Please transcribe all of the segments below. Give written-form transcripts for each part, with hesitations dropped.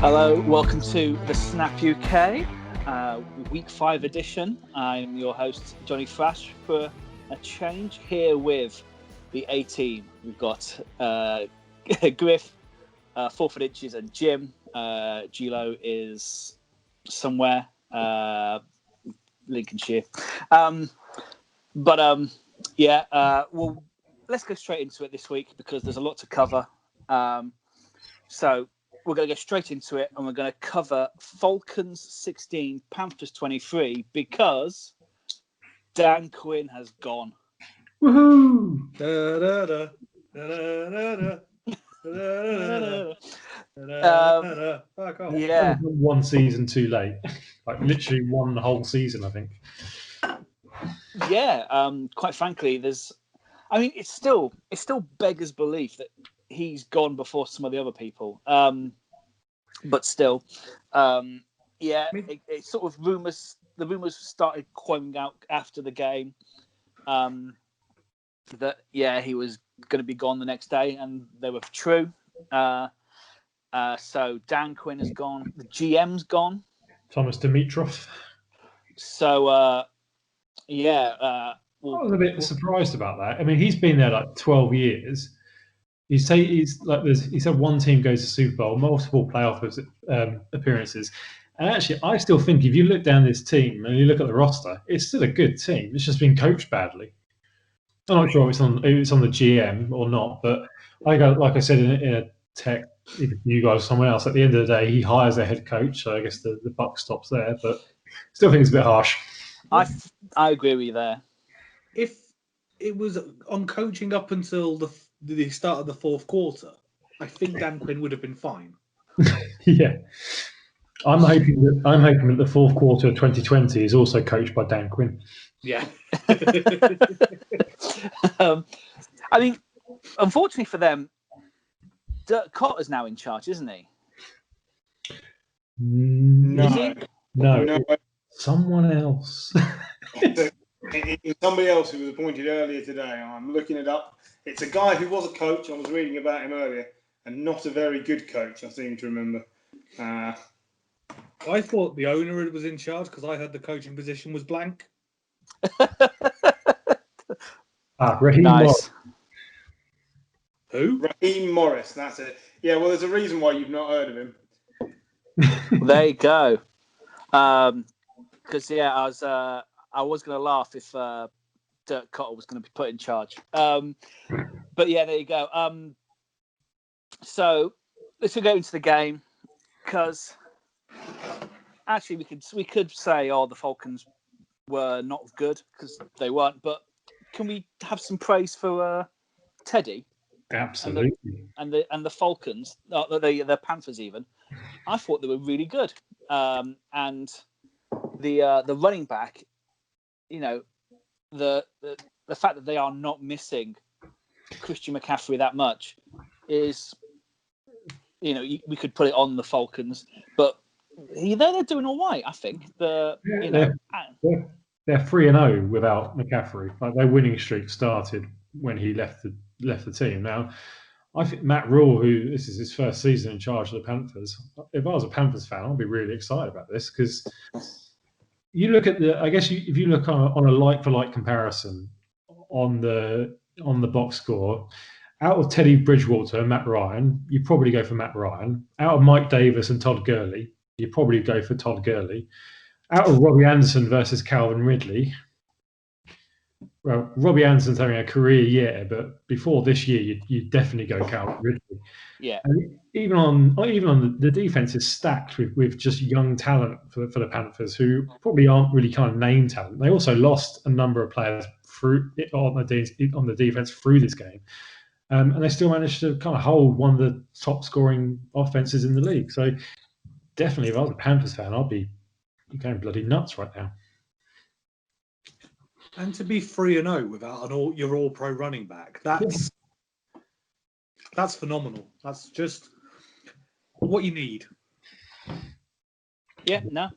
Hello, welcome to the Snap UK, Week 5 edition. I'm your host, Johnny Thrash, for a change here with the A-Team. We've got Griff, 4 Foot Inches, and Jim. Gilo is somewhere, Lincolnshire. Well, let's go straight into it this week because there's a lot to cover. So we're going to go straight into it, and we're going to cover Falcons 16, Panthers 23, because Dan Quinn has gone. Woohoo! Yeah. One season too late. Like literally one whole season, I think. Yeah. Quite frankly, it still beggars belief that he's gone before some of the other people. But still, it sort of the rumors started coming out after the game that he was going to be gone the next day, and they were true. So Dan Quinn has gone. The GM's gone. Thomas Dimitrov. So I was a bit surprised about that. I mean, he's been there like 12 years. He's had one team goes to Super Bowl, multiple playoff appearances, and actually, I still think if you look down this team and you look at the roster, it's still a good team. It's just been coached badly. I'm not sure if it's on the GM or not, but like I said in a tech, either you guys or someone else, at the end of the day, he hires a head coach, so I guess the buck stops there. But still think it's a bit harsh. I agree with you there. If it was on coaching up until the start of the fourth quarter, I think Dan Quinn would have been fine. Yeah. I'm hoping that the fourth quarter of 2020 is also coached by Dan Quinn. Yeah. Unfortunately for them, Dirk Cotter's now in charge, isn't he? No. Someone else. It's somebody else who was appointed earlier today. I'm looking it up. It's a guy who was a coach. I was reading about him earlier, and not a very good coach, I seem to remember. I thought the owner was in charge because I heard the coaching position was blank. Raheem Morris. Who? Raheem Morris, that's it. Yeah, well, there's a reason why you've not heard of him. There you go. Because I was going to laugh if Dirk Cotter was going to be put in charge. But yeah, there you go. So let's go into the game, because actually we could say, the Falcons were not good, because they weren't. But can we have some praise for Teddy? Absolutely. And the Falcons, the Panthers even. I thought they were really good. And the running back, the fact that they are not missing Christian McCaffrey that much is, we could put it on the Falcons, but they're doing all right, I think. They're 3-0 without McCaffrey. Like, their winning streak started when he left the team. Now, I think Matt Rule, who this is his first season in charge of the Panthers, if I was a Panthers fan, I'd be really excited about this, because you look at if you look on a like-for-like comparison on the box score, out of Teddy Bridgewater and Matt Ryan, you probably go for Matt Ryan. Out of Mike Davis and Todd Gurley, you probably go for Todd Gurley. Out of Robbie Anderson versus Calvin Ridley, well, Robbie Anderson's having a career year, but before this year, you'd definitely go Calvin Ridley. Yeah. And even on the defense is stacked with just young talent for the Panthers, who probably aren't really kind of name talent. They also lost a number of players on the defense through this game, and they still managed to kind of hold one of the top scoring offenses in the league. So definitely, if I was a Panthers fan, I'd be going bloody nuts right now. And to be 3-0 without your all-pro running back, that's phenomenal. That's just what you need. Yeah, no.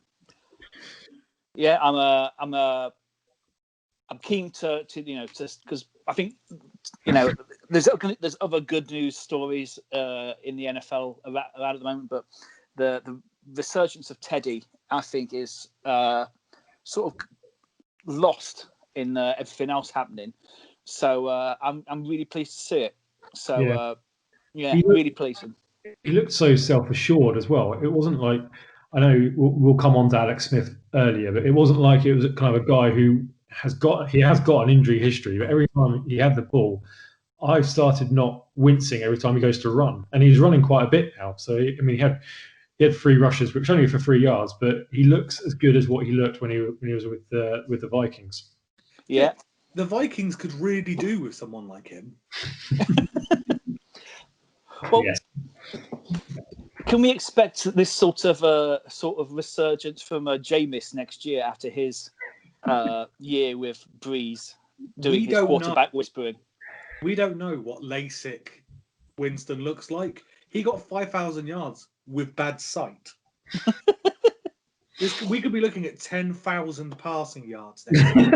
Yeah, I'm keen to because I think there's other good news stories in the NFL around at the moment, but the resurgence of Teddy, I think, is sort of lost in everything else happening. So I'm really pleased to see it. So really pleased. He looked so self-assured as well. It wasn't like, I know we'll come on to Alex Smith earlier, but it wasn't like it was kind of a guy who has got an injury history, but every time he had the ball, I've started not wincing every time he goes to run, and he's running quite a bit now. So I mean, he had 3 rushes, which only for 3 yards, but he looks as good as what he looked when he was with the Vikings. Yeah, the Vikings could really do with someone like him. Well, yes. Can we expect this sort of resurgence from Jameis next year after his year with Breeze doing his quarterback whispering? We don't know what LASIK Winston looks like. He got 5,000 yards with bad sight. We could be looking at 10,000 passing yards next year.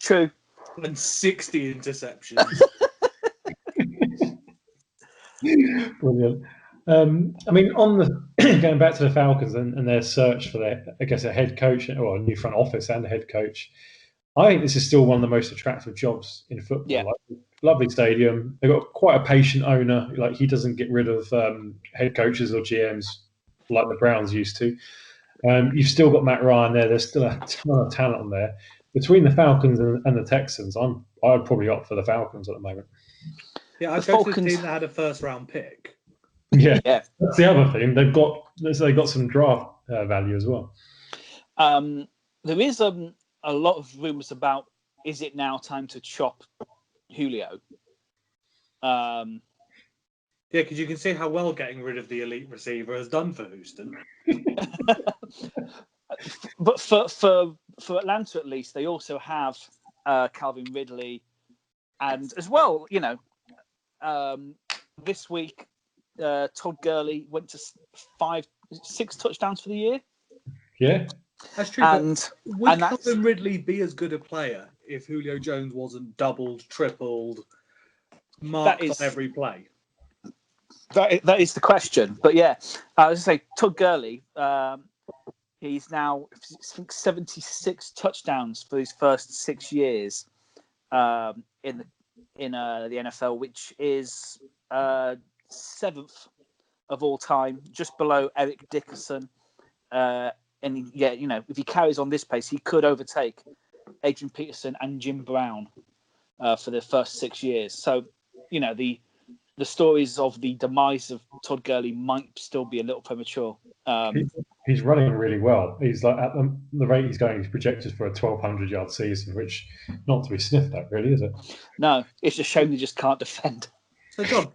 True. And 60 interceptions. Brilliant. I mean, going back to the Falcons and their search for a head coach or a new front office and a head coach, I think this is still one of the most attractive jobs in football. Yeah. Like, lovely stadium. They've got quite a patient owner. Like, he doesn't get rid of head coaches or GMs like the Browns used to. You've still got Matt Ryan there. There's still a ton of talent on there. Between the Falcons and the Texans, I'd probably opt for the Falcons at the moment. Yeah, I'd go to the team that had a first-round pick. Yeah, that's the other thing. They've got some draft value as well. There is a lot of rumours about, is it now time to chop Julio? Yeah, because you can see how well getting rid of the elite receiver has done for Houston. But for Atlanta, at least, they also have Calvin Ridley, and as well, this week Todd Gurley went to 6 touchdowns for the year. Yeah, that's true. Would Calvin Ridley be as good a player if Julio Jones wasn't doubled, tripled, marked on every play? That is the question. But yeah, I was going to say Todd Gurley. He's now, I think, 76 touchdowns for his first 6 years in the NFL, which is 7th of all time, just below Eric Dickerson. And if he carries on this pace, he could overtake Adrian Peterson and Jim Brown for the first 6 years. So, the stories of the demise of Todd Gurley might still be a little premature. He's running really well. He's like, at the rate he's going, he's projected for a 1,200-yard season, which not to be sniffed at, really, is it? No, it's a shame they just can't defend. So, John,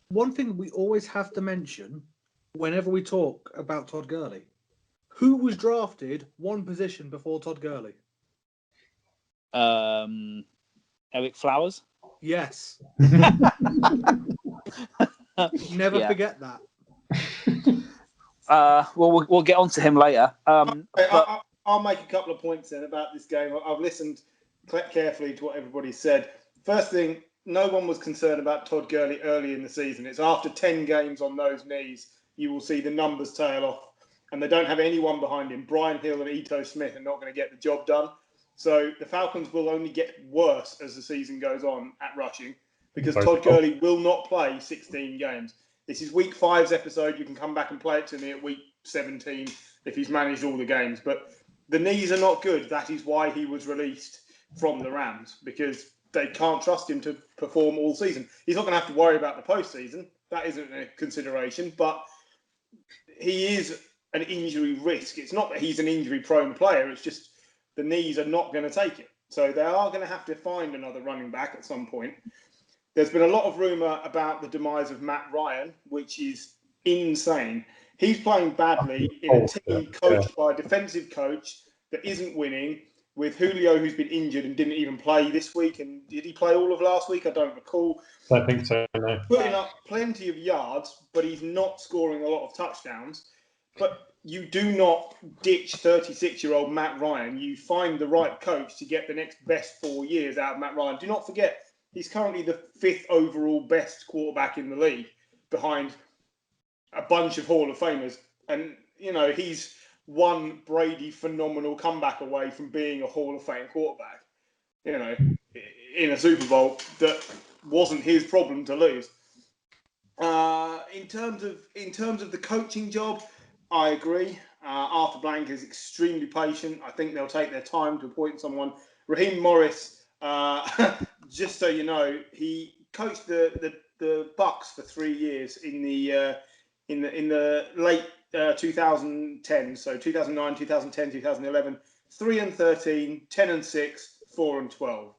one thing we always have to mention whenever we talk about Todd Gurley, who was drafted one position before Todd Gurley? Eric Flowers? Yes. Never forget that. We'll get on to him later. I'll make a couple of points then about this game. I've listened carefully to what everybody said. First thing, no one was concerned about Todd Gurley early in the season. It's after 10 games on those knees, you will see the numbers tail off. And they don't have anyone behind him. Brian Hill and Ito Smith are not going to get the job done. So the Falcons will only get worse as the season goes on at rushing because Todd Gurley will not play 16 games. This is week 5's episode. You can come back and play it to me at week 17 if he's managed all the games. But the knees are not good. That is why he was released from the Rams, because they can't trust him to perform all season. He's not going to have to worry about the postseason. That isn't a consideration. But he is an injury risk. It's not that he's an injury-prone player. It's just the knees are not going to take it. So they are going to have to find another running back at some point. There's been a lot of rumour about the demise of Matt Ryan, which is insane. He's playing badly in a team coached by a defensive coach that isn't winning, with Julio, who's been injured and didn't even play this week. And did he play all of last week? I don't recall. I think so, no. Putting up plenty of yards, but he's not scoring a lot of touchdowns. But you do not ditch 36-year-old Matt Ryan. You find the right coach to get the next best 4 years out of Matt Ryan. Do not forget, he's currently the 5th overall best quarterback in the league, behind a bunch of Hall of Famers. And, he's one Brady phenomenal comeback away from being a Hall of Fame quarterback, in a Super Bowl that wasn't his problem to lose. In terms of the coaching job, I agree. Arthur Blank is extremely patient. I think they'll take their time to appoint someone. Raheem Morris, just so you know, he coached the Bucks for 3 years in the late 2010, so 2009, 2010, 2011, 3-13, 10-6, 4-12.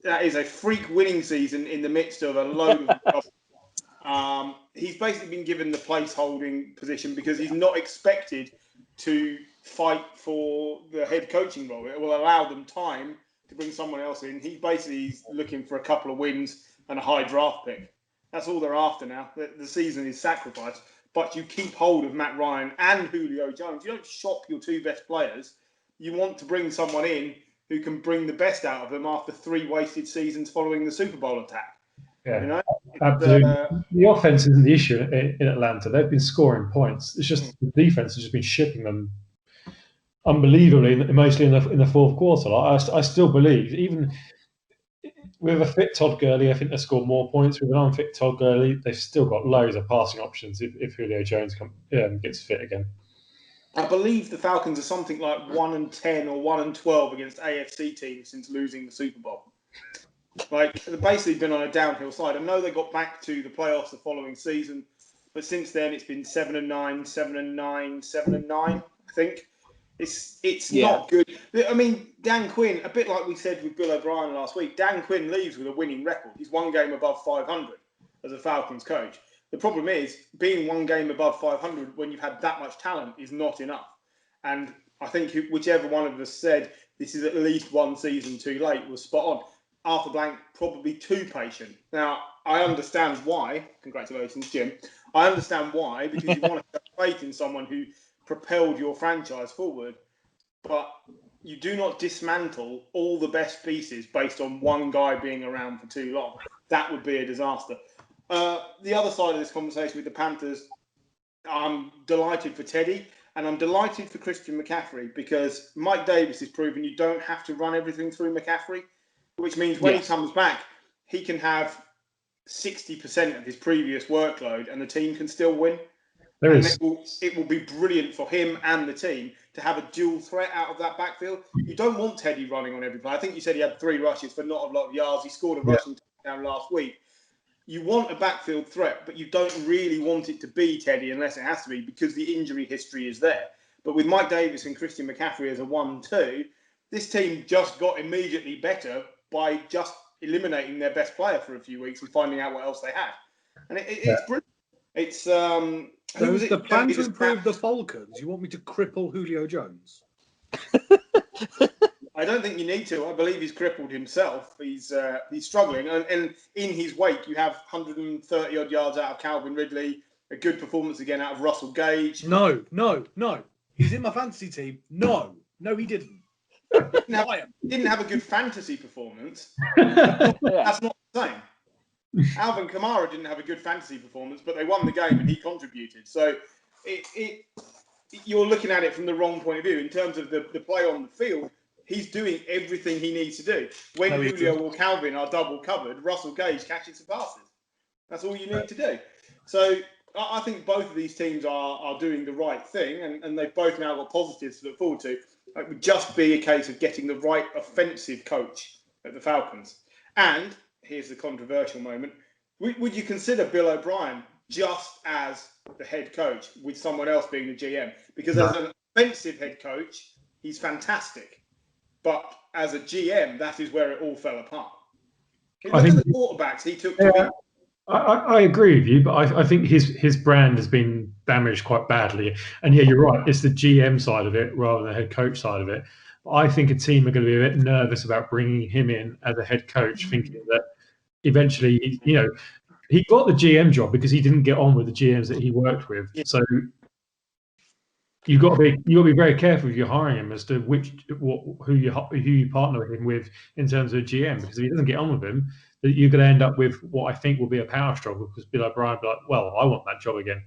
That is a freak winning season in the midst of a load of he's basically been given the place-holding position because he's not expected to fight for the head coaching role. It will allow them time to bring someone else in. He's basically looking for a couple of wins and a high draft pick. That's all they're after now. The season is sacrificed, but you keep hold of Matt Ryan and Julio Jones. You don't shop your 2 best players. You want to bring someone in who can bring the best out of them after 3 wasted seasons following the Super Bowl attack. Yeah, absolutely. The offense isn't the issue in Atlanta. They've been scoring points. It's just the defense has just been shipping them unbelievably, mostly in the fourth quarter. I still believe, even with a fit Todd Gurley, I think they score more points. With an unfit Todd Gurley, they've still got loads of passing options if Julio Jones gets fit again. I believe the Falcons are something like 1-10 or 1-12 against AFC teams since losing the Super Bowl. Like, they've basically been on a downhill side. I know they got back to the playoffs the following season, but since then it's been 7-9, 7-9, 7-9. I think it's not good. I mean, Dan Quinn, a bit like we said with Bill O'Brien last week, Dan Quinn leaves with a winning record. He's 1 game above 500 as a Falcons coach. The problem is, being 1 game above 500 when you've had that much talent is not enough. And I think whichever one of us said this is at least 1 season too late was spot on. Arthur Blank probably too patient. Now, I understand why. Congratulations, Jim. I understand why, because you want to have faith in someone who propelled your franchise forward. But you do not dismantle all the best pieces based on 1 guy being around for too long. That would be a disaster. The other side of this conversation with the Panthers, I'm delighted for Teddy and I'm delighted for Christian McCaffrey because Mike Davis has proven you don't have to run everything through McCaffrey, which means when he comes back, he can have 60% of his previous workload and the team can still win. It will be brilliant for him and the team to have a dual threat out of that backfield. You don't want Teddy running on every play. I think you said he had 3 rushes for not a lot of yards. He scored a rushing touchdown last week. You want a backfield threat, but you don't really want it to be Teddy unless it has to be because the injury history is there. But with Mike Davis and Christian McCaffrey as a 1-2, this team just got immediately better by just eliminating their best player for a few weeks and finding out what else they had. And it's brilliant. It's so is the plan to improve the Falcons? You want me to cripple Julio Jones? I don't think you need to. I believe he's crippled himself. He's struggling. And in his wake, you have 130-odd yards out of Calvin Ridley, a good performance again out of Russell Gage. No. He's in my fantasy team. No, he didn't. Didn't have a good fantasy performance. That's not the same. Alvin Kamara didn't have a good fantasy performance, but they won the game and he contributed. So you're looking at it from the wrong point of view. In terms of the play on the field, he's doing everything he needs to do. When Julio or Calvin are double covered, Russell Gage catches the passes. That's all you need to do. So I think both of these teams are doing the right thing, and they've both now got positives to look forward to. It would just be a case of getting the right offensive coach at the Falcons. And here's the controversial moment. Would you consider Bill O'Brien just as the head coach with someone else being the GM? Because as an offensive head coach, he's fantastic. But as a GM, that is where it all fell apart. I think the quarterbacks he took to win. I agree with you, but I think his brand has been damaged quite badly. And yeah, you're right. It's the GM side of it rather than the head coach side of it. But I think a team are going to be a bit nervous about bringing him in as a head coach, thinking that eventually, he got the GM job because he didn't get on with the GMs that he worked with. Yeah. So you've got to be very careful if you're hiring him as to who you partner him with in terms of GM, because if he doesn't get on with him, that you're going to end up with what I think will be a power struggle, because Bill O'Brien will be like, well, I want that job again.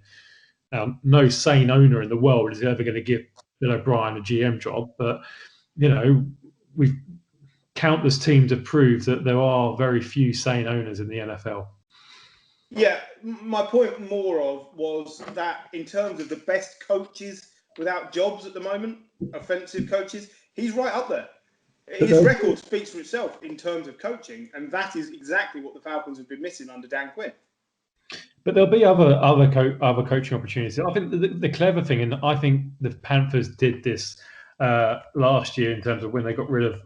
No sane owner in the world is ever going to give Bill O'Brien a GM job, but countless teams have proved that there are very few sane owners in the NFL. Yeah, my point more of was that in terms of the best coaches without jobs at the moment, offensive coaches, he's right up there. His record speaks for itself in terms of coaching, and that is exactly what the Falcons have been missing under Dan Quinn. But there'll be other coaching opportunities. I think the clever thing, and I think the Panthers did this last year in terms of when they got rid of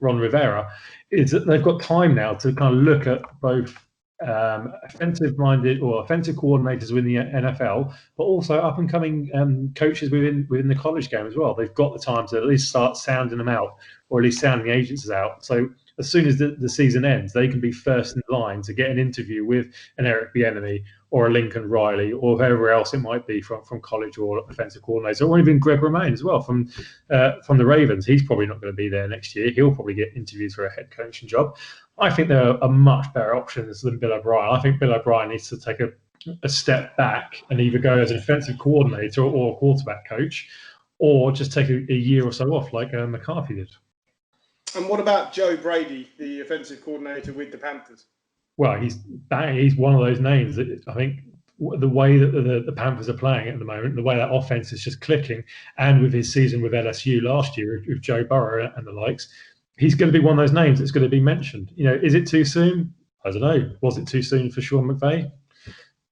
Ron Rivera, is that they've got time now to kind of look at both offensive-minded or offensive coordinators within the NFL, but also up-and-coming coaches within the college game as well. They've got the time to at least start sounding them out, or at least sounding the agents out. So as soon as the season ends, they can be first in line to get an interview with an Eric Bieniemy or a Lincoln Riley or whoever else it might be from college or offensive coordinator, or even Greg Romaine as well from the Ravens. He's probably not going to be there next year. He'll probably get interviewed for a head coaching job. I think there are much better options than Bill O'Brien. I think Bill O'Brien needs to take a step back and either go as an offensive coordinator or a quarterback coach, or just take a year or so off like McCarthy did. And what about Joe Brady, the offensive coordinator with the Panthers? Well, he's one of those names that I think the way that the Panthers are playing at the moment, the way that offense is just clicking, and with his season with LSU last year with Joe Burrow and the likes, he's going to be one of those names that's going to be mentioned. Is it too soon? I don't know. Was it too soon for Sean McVay?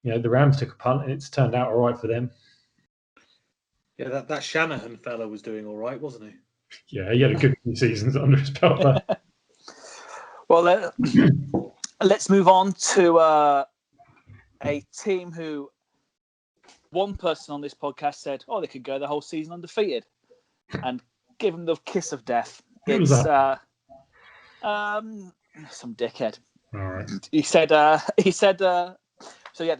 The Rams took a punt and it's turned out all right for them. Yeah, that Shanahan fella was doing all right, wasn't he? Yeah, he had a good few seasons under his belt there. Well, let's move on to a team who one person on this podcast said, they could go the whole season undefeated, and give them the kiss of death. Who was that? Some dickhead. All right. He said, the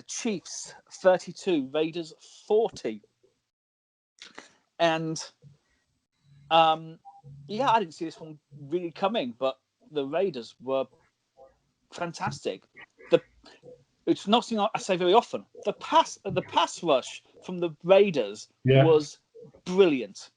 Chiefs 32, Raiders 40. And I didn't see this one really coming, but the Raiders were fantastic. It's not something I say very often. The pass rush from the Raiders was brilliant.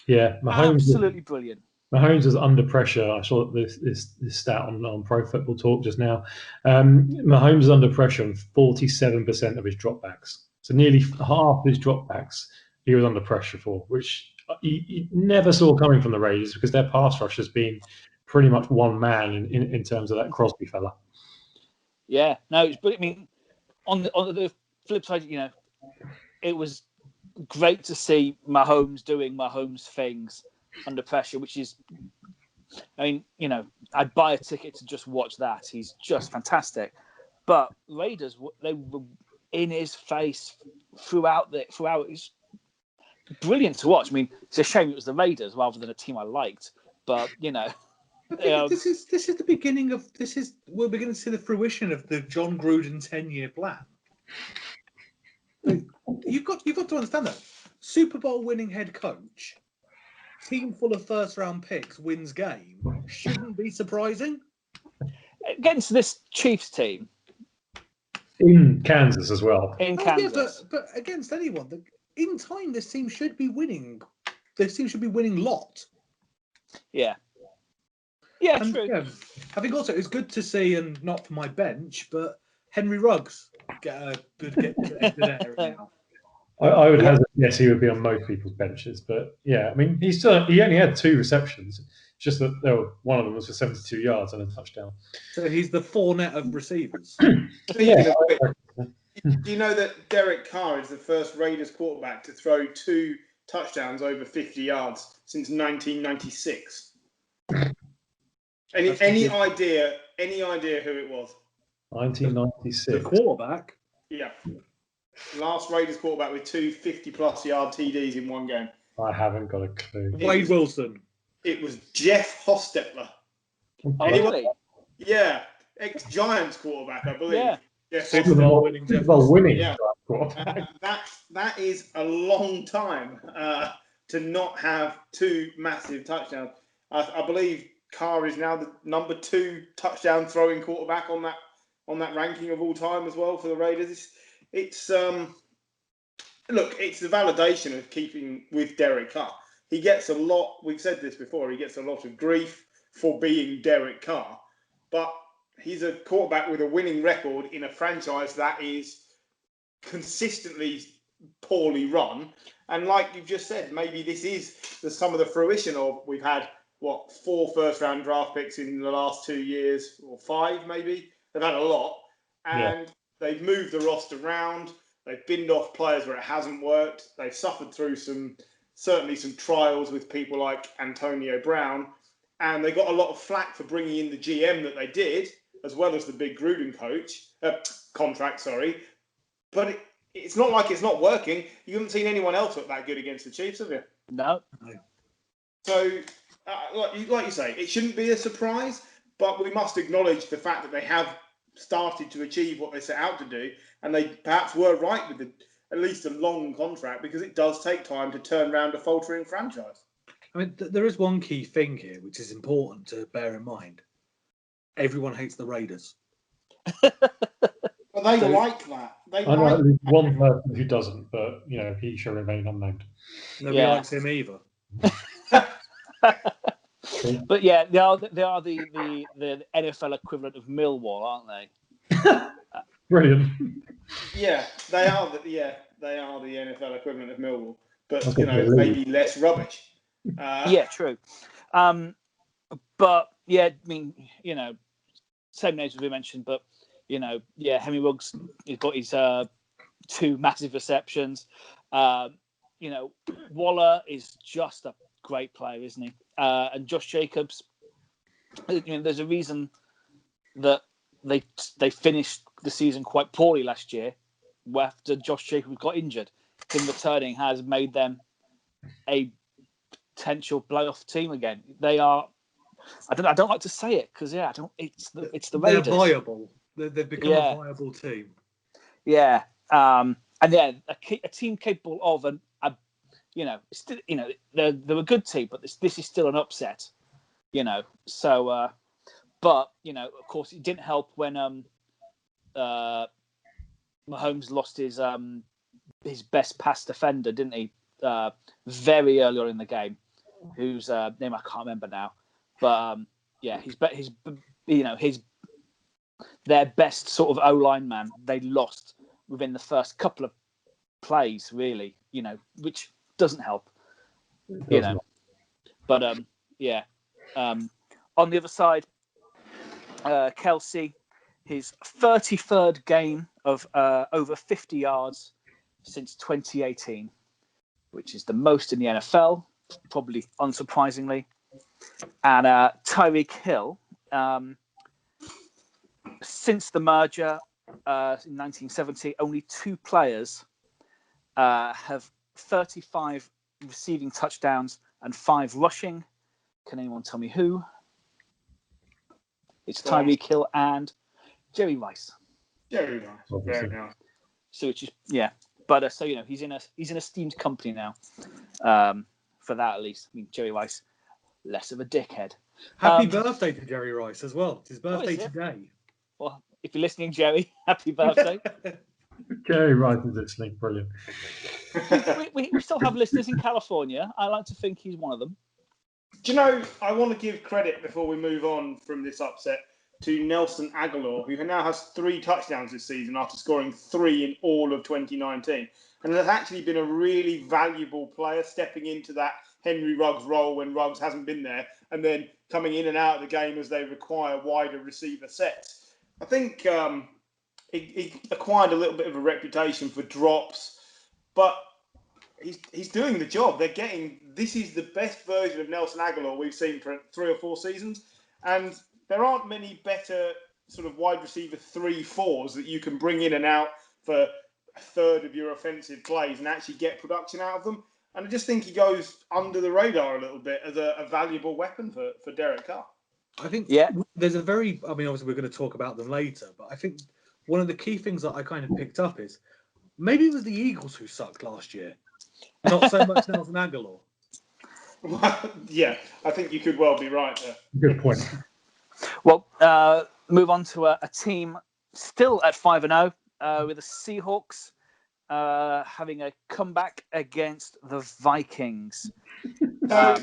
Yeah, absolutely brilliant. Mahomes was under pressure. I saw this stat on Pro Football Talk just now. Mahomes was under pressure on 47% of his dropbacks. So nearly half his dropbacks he was under pressure for, which you never saw coming from the Raiders, because their pass rush has been pretty much one man in terms of that Crosby fella. Yeah, no, but I mean, on the flip side, it was great to see Mahomes doing Mahomes things under pressure, which is, I'd buy a ticket to just watch that. He's just fantastic. But Raiders, they were in his face throughout. It's brilliant to watch. I mean, it's a shame it was the Raiders rather than a team I liked. But this is the beginning of we're beginning to see the fruition of the John Gruden 10-year plan. You've got to understand that Super Bowl winning head coach, team full of first round picks, wins game, shouldn't be surprising. Against this Chiefs team in Kansas as well. Kansas, but against anyone, in time this team should be winning. This team should be winning lot. Yeah, and, true. Yeah, I think also it's good to see, and not for my bench, but Henry Ruggs get a good area now. I would hazard yes, he would be on most people's benches, but yeah, I mean, he only had 2 receptions. Just that one of them was for 72 yards and a touchdown. So he's the Fournette of receivers. Yeah. Do you know that Derek Carr is the first Raiders quarterback to throw 2 touchdowns over 50 yards since 1996? Any idea who it was? 1996. The quarterback? Yeah. Last Raiders quarterback with 2 50-plus yard TDs in one game. I haven't got a clue. Wade Wilson. It was Jeff Hostetler. Oh, really? Yeah. Ex-Giants quarterback, I believe. Yeah. Yes. Super Bowl winning. Yeah. quarterback. That is a long time to not have 2 massive touchdowns. I believe Carr is now the number 2 touchdown throwing quarterback on that ranking of all time as well for the Raiders. It's it's the validation of keeping with Derek Carr. He gets a lot. We've said this before. He gets a lot of grief for being Derek Carr, but he's a quarterback with a winning record in a franchise that is consistently poorly run. And like you've just said, maybe this is some of the fruition of, we've had 4 first-round draft picks in the last 2 years, or 5 maybe. They've had a lot, and they've moved the roster around. They've binned off players where it hasn't worked. They've suffered through certainly some trials with people like Antonio Brown, and they got a lot of flack for bringing in the GM that they did, as well as the big Gruden contract. But it's not like it's not working. You haven't seen anyone else look that good against the Chiefs, have you? No. So, like you say, it shouldn't be a surprise, but we must acknowledge the fact that they have started to achieve what they set out to do, and they perhaps were right with at least a long contract, because it does take time to turn around a faltering franchise. I mean, there is one key thing here which is important to bear in mind. Everyone hates the Raiders. Well, they like that. I know at least one person who doesn't, but he shall remain unnamed. Nobody likes him either. But yeah, they are the NFL equivalent of Millwall, aren't they? Brilliant. Yeah, they are the NFL equivalent of Millwall, but maybe less rubbish. Yeah, true. But yeah, I mean, same names as we mentioned, but Henry Ruggs, he's got his 2 massive receptions. Waller is just a great player, isn't he? And Josh Jacobs, there's a reason that they finished the season quite poorly last year, after Josh Jacobs got injured. Him returning has made them a potential playoff team again. They are. I don't like to say it because it's the Raiders. They're viable. They've become a viable team. Yeah, and a team capable of they're a good team, but this is still an upset. So, but of course, it didn't help when Mahomes lost his best pass defender, didn't he? Very early on in the game, whose name I can't remember now. But their best sort of O-line man, they lost within the first couple of plays, really. Which doesn't help. But on the other side, Kelsey, his 33rd game of over 50 yards since 2018, which is the most in the NFL, probably unsurprisingly. And Tyreek Hill, since the merger in 1970, only 2 players have 35 receiving touchdowns and 5 rushing. Can anyone tell me who? It's Tyreek Hill and Jerry Rice. Very nice. Very nice. So which is but he's in a steamed company now. For that at least. I mean, Jerry Rice, less of a dickhead. Happy birthday to Jerry Rice as well. It's his birthday today. Well, if you're listening, Jerry, happy birthday. Jerry Rice is listening. Brilliant. we still have listeners in California. I like to think he's one of them. Do you know, I want to give credit before we move on from this upset to Nelson Aguilar, who now has 3 touchdowns this season after scoring 3 in all of 2019. And has actually been a really valuable player stepping into that Henry Ruggs role when Ruggs hasn't been there, and then coming in and out of the game as they require wider receiver sets. I think he acquired a little bit of a reputation for drops, but he's doing the job. This is the best version of Nelson Aguilar we've seen for 3 or 4 seasons, and there aren't many better sort of wide receiver 3-4s that you can bring in and out for a third of your offensive plays and actually get production out of them. And I just think he goes under the radar a little bit as a valuable weapon for Derek Carr. I think there's obviously we're going to talk about them later, but I think one of the key things that I kind of picked up is Maybe it was the Eagles who sucked last year, not so much Nelson Aguilar. Well, yeah, I think you could well be right there. Good point. Well, move on to a team still at 5-0 with the Seahawks having a comeback against the Vikings. So,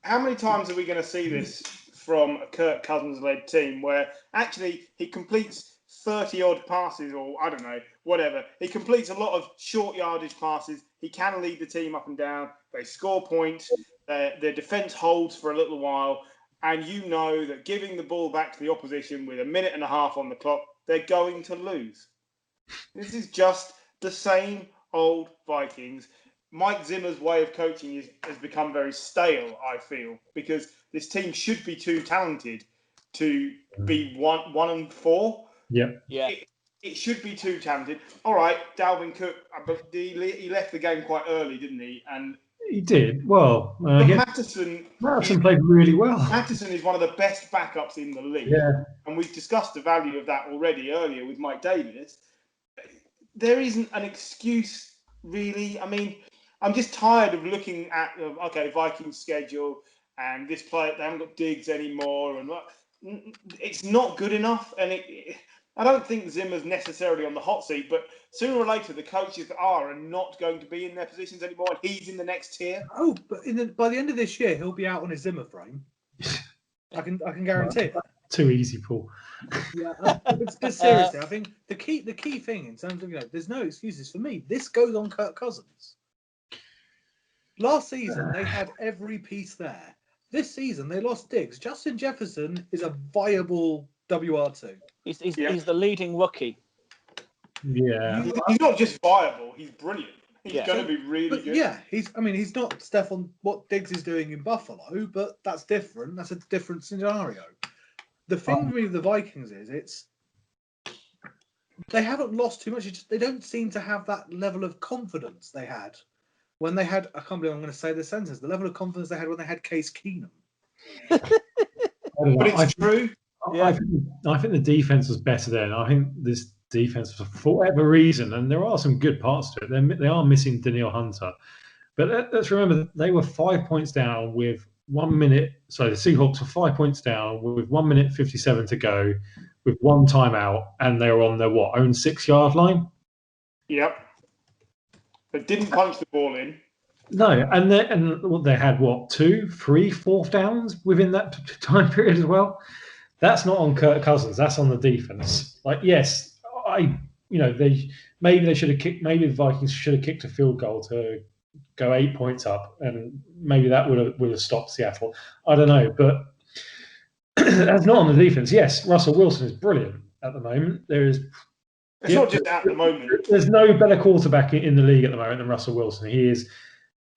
how many times are we going to see this from a Kirk Cousins-led team where actually he completes 30-odd passes, or I don't know, whatever. He completes a lot of short yardage passes. He can lead the team up and down. They score points. Their defense holds for a little while. And you know that giving the ball back to the opposition with a minute and a half on the clock, they're going to lose. This is just the same old Vikings. Mike Zimmer's way of coaching has become very stale, I feel, because this team should be too talented to be 1-4. Yep. Yeah. It should be too talented. All right, Dalvin Cook, he left the game quite early, didn't he? And he did. Well, Mattison played really well. Mattison is one of the best backups in the league. Yeah. And we've discussed the value of that already earlier with Mike Davis. There isn't an excuse, really. I mean, I'm just tired of looking at, Vikings schedule and this player, they haven't got Diggs anymore. And it's not good enough. And I don't think Zimmer's necessarily on the hot seat, but sooner or later, the coaches that are not going to be in their positions anymore, and he's in the next tier. Oh, but by the end of this year, he'll be out on his Zimmer frame. I can guarantee it. Too easy, Paul. Yeah, but seriously, I think the key thing in terms of there's no excuses for me. This goes on Kirk Cousins. Last season, they had every piece there. This season, they lost Diggs. Justin Jefferson is a viable WR2. He's the leading rookie. Yeah. He's not just viable, he's brilliant. He's going to be really good. Yeah, he's not Stephon what Diggs is doing in Buffalo, but that's different. That's a different scenario. The thing with the Vikings is they haven't lost too much. They don't seem to have that level of confidence they had when they had, I can't believe I'm going to say this sentence, the level of confidence they had when they had Case Keenum. But it's true. I think the defense was better then. I think this defense, for whatever reason, and there are some good parts to it, they are missing Danielle Hunter. But let's remember, they were 5 points down with 1 minute. So the Seahawks were 5 points down with 1 minute 57 to go, with one timeout, and they were on their own 6-yard line. Yep. They didn't punch the ball in. No, and they had 2, 3 4th downs within that time period as well. That's not on Kirk Cousins. That's on the defense. Yes, maybe they should have kicked. Maybe the Vikings should have kicked a field goal to go 8 points up, and maybe that would have stopped Seattle. I don't know, but that's not on the defense. Yes, Russell Wilson is brilliant at the moment. It's not just at the moment. There's no better quarterback in the league at the moment than Russell Wilson. He is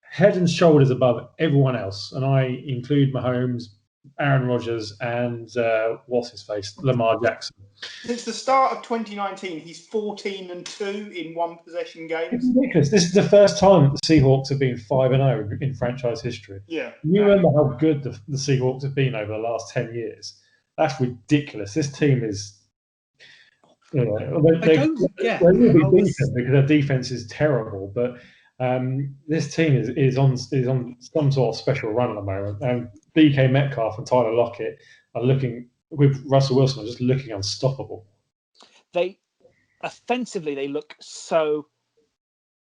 head and shoulders above everyone else, and I include Mahomes, Aaron Rodgers, and Lamar Jackson. Since the start of 2019, he's 14-2 in one possession games. It's ridiculous. This is the first time that the Seahawks have been 5-0 in franchise history. Yeah. You remember how good the Seahawks have been over the last 10 years? That's ridiculous. This team is. They will be decent because their defense is terrible, but this team is on some sort of special run at the moment. And DK Metcalf and Tyler Lockett are looking, with Russell Wilson, are just looking unstoppable. They offensively look so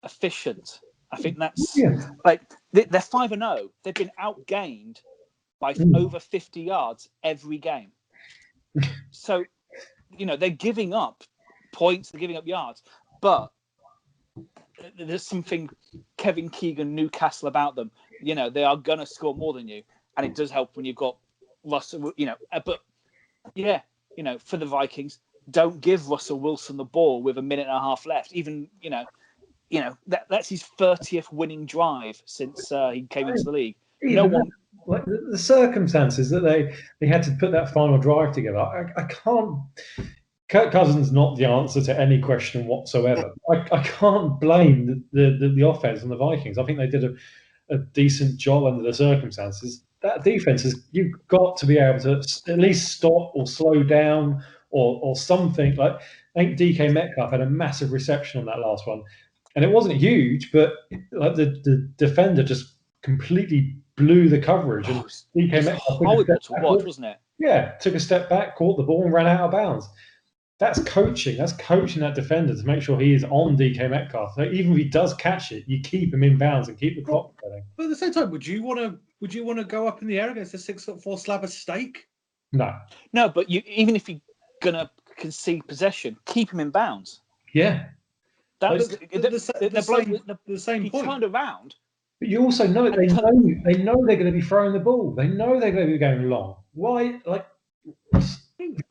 efficient. I think that's they're 5-0. They've been outgained by over 50 yards every game. So, they're giving up points, they're giving up yards, but there's something Kevin Keegan Newcastle about them. They are going to score more than you, and it does help when you've got Russell. But for the Vikings, don't give Russell Wilson the ball with a minute and a half left. Even that's his 30th winning drive since he came into the league. The circumstances that they had to put that final drive together, I can't. Kirk Cousins not the answer to any question whatsoever. I can't blame the offense and the Vikings. I think they did a decent job under the circumstances. That defense you've got to be able to at least stop or slow down or something. I think DK Metcalf had a massive reception on that last one. and it wasn't huge, but like the defender just completely blew the coverage, and DK It was Metcalf horrible to watch, wasn't it? Yeah, took a step back, caught the ball, and ran out of bounds. That's coaching. That's coaching that defender to make sure he is on DK Metcalf. So even if he does catch it, you keep him in bounds and keep the clock going. But at the same time, would you want to go up in the air against a 6'4" slab of steak? No. No, but even if you're gonna concede possession, keep him in bounds. Yeah. That was the same he point. turned around. But you also know they know they're going to be throwing the ball. They know they're going to be going long. Why? Like,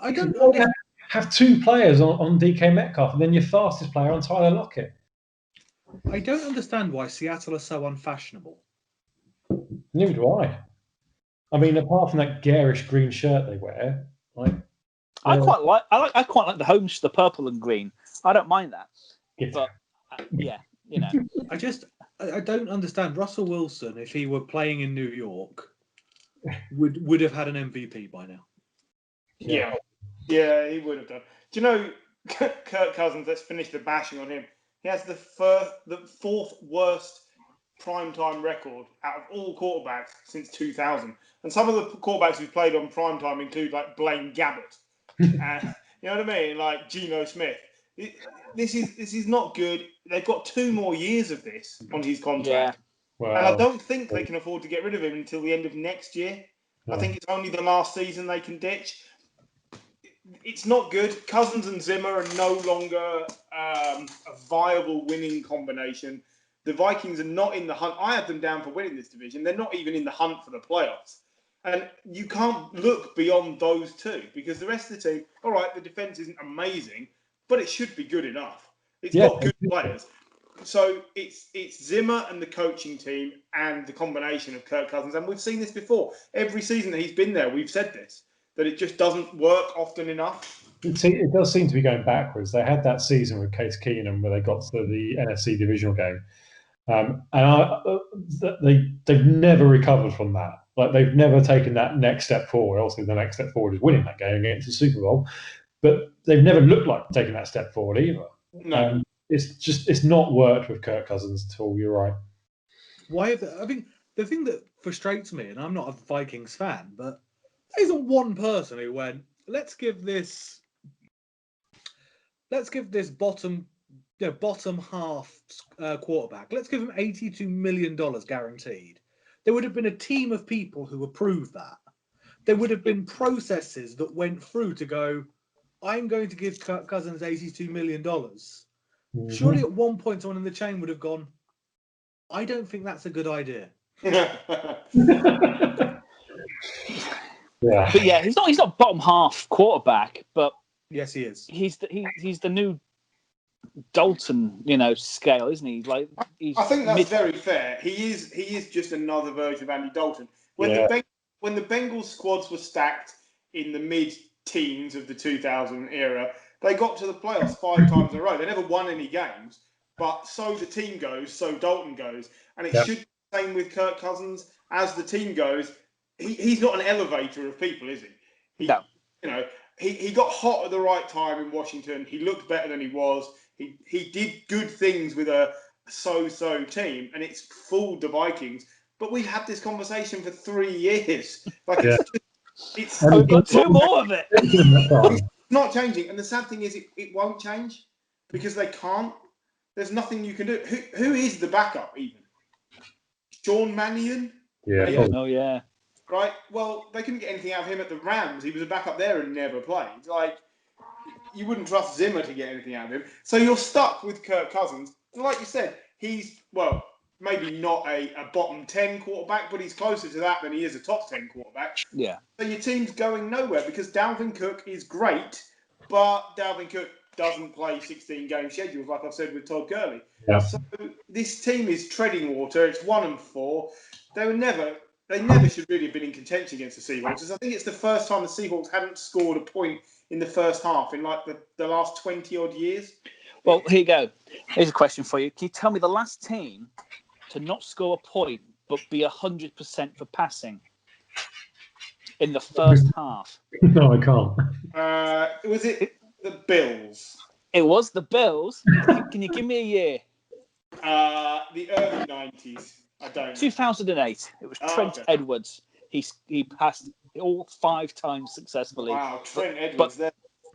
I don't have two players on DK Metcalf and then your fastest player on Tyler Lockett. I don't understand why Seattle are so unfashionable. Neither do I. I mean, apart from that garish green shirt they wear, like I quite like the purple and green. I don't mind that. But yeah, you know, I don't understand. Russell Wilson, if he were playing in New York, would have had an MVP by now. Yeah, he would have done. Do you know Kirk Cousins? Let's finish the bashing on him. He has the fourth worst primetime record out of all quarterbacks since 2000. And some of the quarterbacks who've played on primetime include like Blaine Gabbert. You know what I mean? Like Geno Smith. This is not good. They've got 2 more years of this on his contract. Yeah. Wow. And I don't think they can afford to get rid of him until the end of next year. I think it's only the last season they can ditch. It's not good. Cousins and Zimmer are no longer a viable winning combination. The Vikings are not in the hunt. I had them down for winning this division. They're not even in the hunt for the playoffs. And you can't look beyond those two because the rest of the team, all right, the defense isn't amazing, but it should be good enough. It's got good players. So it's Zimmer and the coaching team and the combination of Kirk Cousins. And we've seen this before. Every season that he's been there, we've said this, that it just doesn't work often enough. It does seem to be going backwards. They had that season with Case Keenum where they got to the NFC divisional game. And they've never recovered from that. Like, they've never taken that next step forward. Obviously, the next step forward is winning that game and getting to the Super Bowl. But they've never looked like taking that step forward either. No. It's not worked with Kirk Cousins at all. You're right. I mean, the thing that frustrates me, and I'm not a Vikings fan, but there isn't one person who went, let's give this bottom half quarterback, let's give him $82 million guaranteed. There would have been a team of people who approved that. There would have been processes that went through to go, I'm going to give Kirk Cousins $82 million. Mm-hmm. Surely at one point someone in the chain would have gone, I don't think that's a good idea. Yeah. But yeah, he's not bottom half quarterback, but yes, he is. He's the new Dalton, scale, isn't he? Like, I think that's very fair. He is just another version of Andy Dalton. When the Bengals squads were stacked in the mid-teens of the 2000 era, they got to the playoffs 5 times in a row. They never won any games, but so the team goes, so Dalton goes, and it should be the same with Kirk Cousins. As the team goes, he's not an elevator of people, is he? No. He got hot at the right time in Washington. He looked better than he was. He did good things with a so-so team, and it's fooled the Vikings. But we've had this conversation for 3 years. Like it's we've got 2 more of it. It's not changing, and the sad thing is, it won't change because they can't. There's nothing you can do. Who is the backup even? Sean Mannion? Yeah. Oh yeah. Right. Well, they couldn't get anything out of him at the Rams. He was a backup there and never played. Like, you wouldn't trust Zimmer to get anything out of him. So you're stuck with Kirk Cousins. And like you said, he's, maybe not a bottom 10 quarterback, but he's closer to that than he is a top 10 quarterback. Yeah. So your team's going nowhere because Dalvin Cook is great, but Dalvin Cook doesn't play 16-game schedules, like I've said with Todd Gurley. Yeah. So this team is treading water. It's 1-4. They never should really have been in contention against the Seahawks. I think it's the first time the Seahawks hadn't scored a point in the first half in like the last 20-odd years. Well, here you go. Here's a question for you. Can you tell me the last team to not score a point but be 100% for passing in the first half? No, I can't. Was it the Bills? It was the Bills. Can you give me a year? The early 90s. I don't know. 2008. It was Trent Edwards. He passed all 5 times successfully. Wow, Trent Edwards.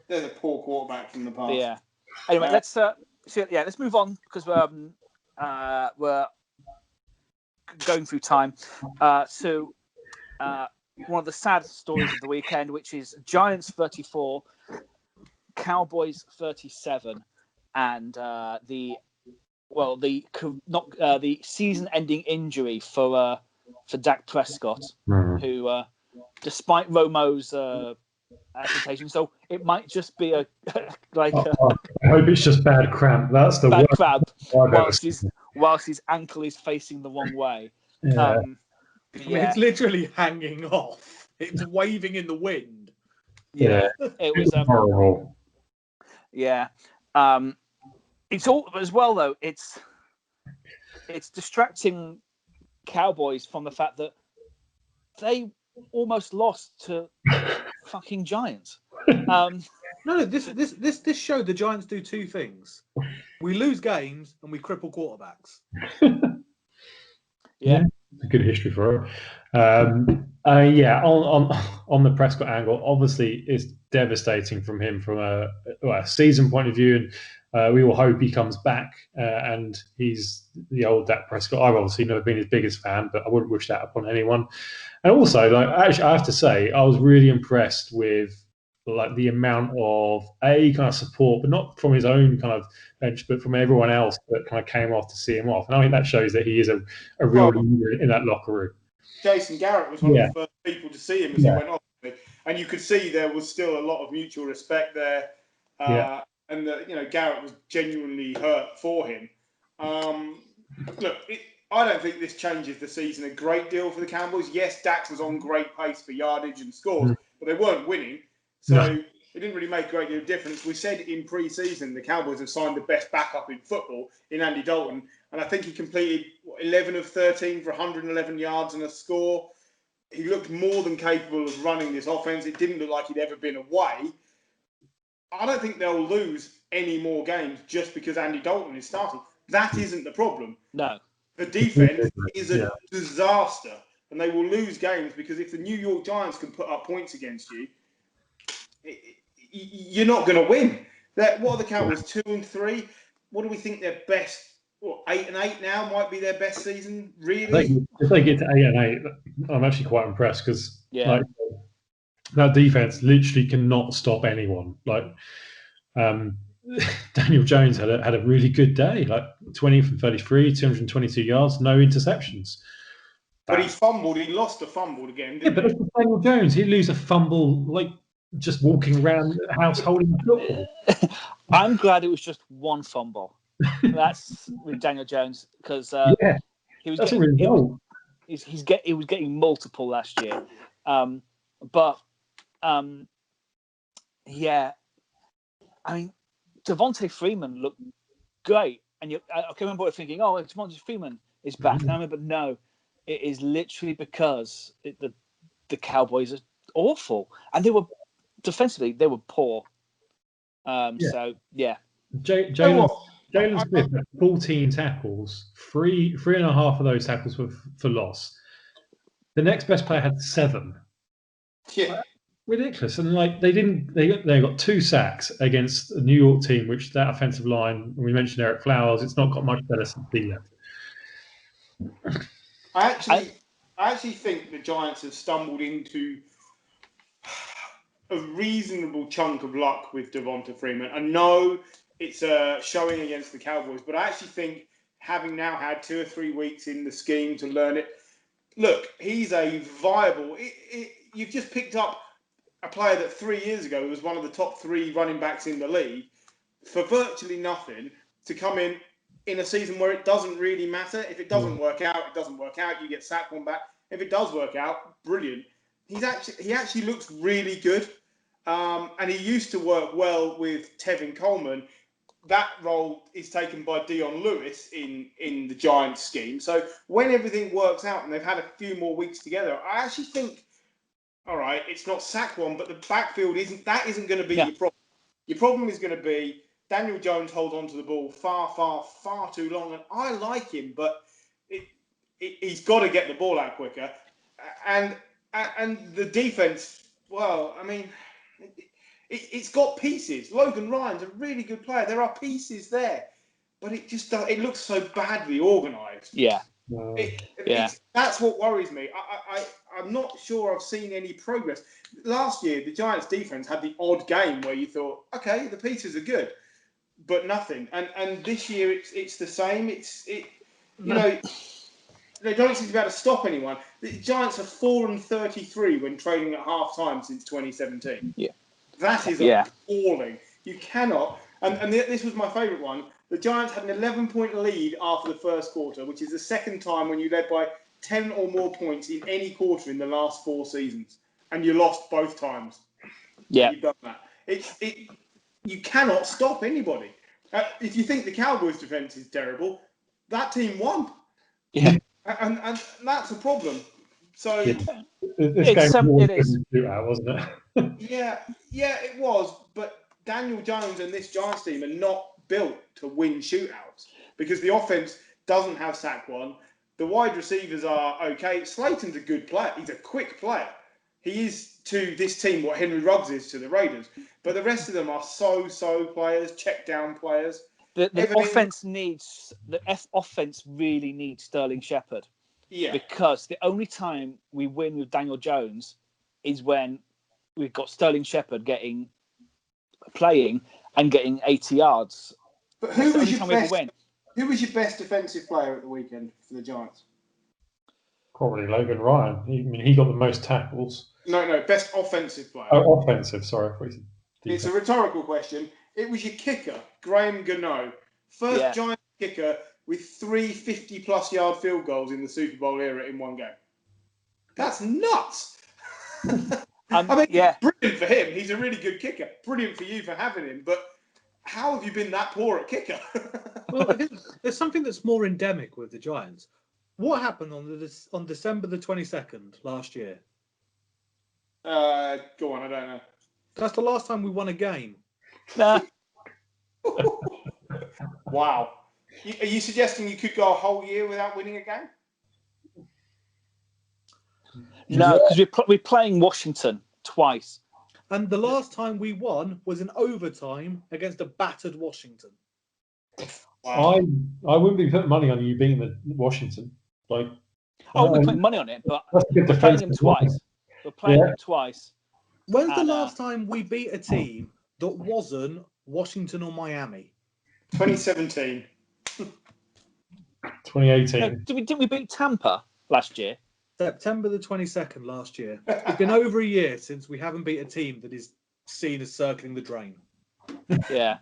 There's a poor quarterback from the past. Yeah. Anyway, let's move on because we're going through time. So one of the sad stories of the weekend, which is Giants 34, Cowboys 37, and the season-ending injury for Dak Prescott, who, despite Romo's application, so it might just be I hope it's just bad cramp. That's the bad worst cramp whilst his ankle is facing the wrong way. Yeah. It's literally hanging off. It's waving in the wind. Yeah. It was horrible. Yeah. It's all as well though. It's distracting Cowboys from the fact that they almost lost to fucking Giants. No, this show the Giants do 2 things: we lose games and we cripple quarterbacks. Yeah, a good history for it. On the Prescott angle, obviously it's devastating from him from a season point of view, and we all hope he comes back and he's the old Dak Prescott. I've obviously never been his biggest fan, but I wouldn't wish that upon anyone. And also, actually, I have to say, I was really impressed with the amount of kind of support, but not from his own kind of bench, but from everyone else that kind of came off to see him off. And I think that shows that he is a real leader in that locker room. Jason Garrett was one of the first people to see him as he went off, and you could see there was still a lot of mutual respect there, and that Garrett was genuinely hurt for him. Look, I don't think this changes the season a great deal for the Cowboys. Yes, Dak was on great pace for yardage and scores, but they weren't winning. So it didn't really make a great deal of difference. We said in pre-season the Cowboys have signed the best backup in football in Andy Dalton. And I think he completed 11 of 13 for 111 yards and a score. He looked more than capable of running this offense. It didn't look like he'd ever been away. I don't think they'll lose any more games just because Andy Dalton is starting. That isn't the problem. No. The defense is a disaster. And they will lose games because if the New York Giants can put up points against you, you're not going to win. What are the Cowboys? 2-3. What do we think their best? 8-8 now might be their best season. Really? If they get to 8-8, I'm actually quite impressed because that defense literally cannot stop anyone. Daniel Jones had a really good day. 20 from 33, 222 yards, no interceptions. But he fumbled. He lost a fumble again. But it's Daniel Jones. He'd lose a fumble just walking around the house holding the football. I'm glad it was just one fumble. That's with Daniel Jones because he was getting multiple last year. I mean, Devontae Freeman looked great, and I can remember thinking, "Oh, Devontae Freeman is back." And I remember, no, it is literally because the Cowboys are awful, and they were defensively they were poor. Jalen Smith had 14 tackles, three and a half of those tackles were for loss. The next best player had 7. Yeah, ridiculous. And they got 2 sacks against a New York team, which that offensive line. We mentioned Eric Flowers. It's not got much better since he left. I actually think the Giants have stumbled into a reasonable chunk of luck with Devonta Freeman. I know it's showing against the Cowboys, but I actually think having now had 2 or 3 weeks in the scheme to learn it, look, he's a viable. You've just picked up a player that 3 years ago was one of the top 3 running backs in the league for virtually nothing to come in a season where it doesn't really matter. If it doesn't work out, it doesn't work out. You get Saquon back. If it does work out, brilliant. He actually looks really good, and he used to work well with Tevin Coleman. That role is taken by Dion Lewis in the Giants scheme. So when everything works out and they've had a few more weeks together, I actually think, all right, it's not Saquon, but the backfield isn't going to be your problem. Your problem is going to be Daniel Jones holds on to the ball far too long, and I like him, but he's got to get the ball out quicker. And the defense, well, I mean, it's got pieces. Logan Ryan's a really good player. There are pieces there, but it looks so badly organised. Yeah. That's what worries me. I'm not sure I've seen any progress. Last year, the Giants' defense had the odd game where you thought, okay, the pieces are good, but nothing. And this year, it's the same. They don't seem to be able to stop anyone. The Giants are 4-33 when trailing at half time since 2017. Yeah. That is appalling. You cannot. And this was my favourite one. The Giants had an 11-point lead after the first quarter, which is the second time when you led by 10 or more points in any quarter in the last 4 seasons. And you lost both times. Yeah. You've done that. You cannot stop anybody. If you think the Cowboys' defence is terrible, that team won. Yeah. And that's a problem. So this game was a shootout, wasn't it? yeah, it was. But Daniel Jones and this Giants team are not built to win shootouts because the offense doesn't have sack one. The wide receivers are okay. Slayton's a good player. He's a quick player. He is to this team what Henry Ruggs is to the Raiders. But the rest of them are so players, check down players. The offense really needs Sterling Shepard. Yeah. Because the only time we win with Daniel Jones is when we've got Sterling Shepard playing and getting 80 yards. But who was your best defensive player at the weekend for the Giants? Probably Logan Ryan. He got the most tackles. No, best offensive player. Oh, offensive, sorry. It's a rhetorical question. It was your kicker, Graham Gano. First Giants kicker with 3 50-plus yard field goals in the Super Bowl era in one game. That's nuts. Brilliant for him. He's a really good kicker. Brilliant for you for having him. But how have you been that poor at kicker? Well, I think there's something that's more endemic with the Giants. What happened on December the 22nd last year? Go on, I don't know. That's the last time we won a game. Nah. Wow. Are you suggesting you could go a whole year without winning a game? No, because we're playing Washington twice. And the last time we won was in overtime against a battered Washington. Wow. I wouldn't be putting money on you beating the Washington. We're putting money on it, but we're playing them twice. We're playing them twice. When's the last time we beat a team that wasn't Washington or Miami? 2017. 2018. Didn't we beat Tampa last year? September the 22nd last year. It's been over a year since we haven't beat a team that is seen as circling the drain. Yeah.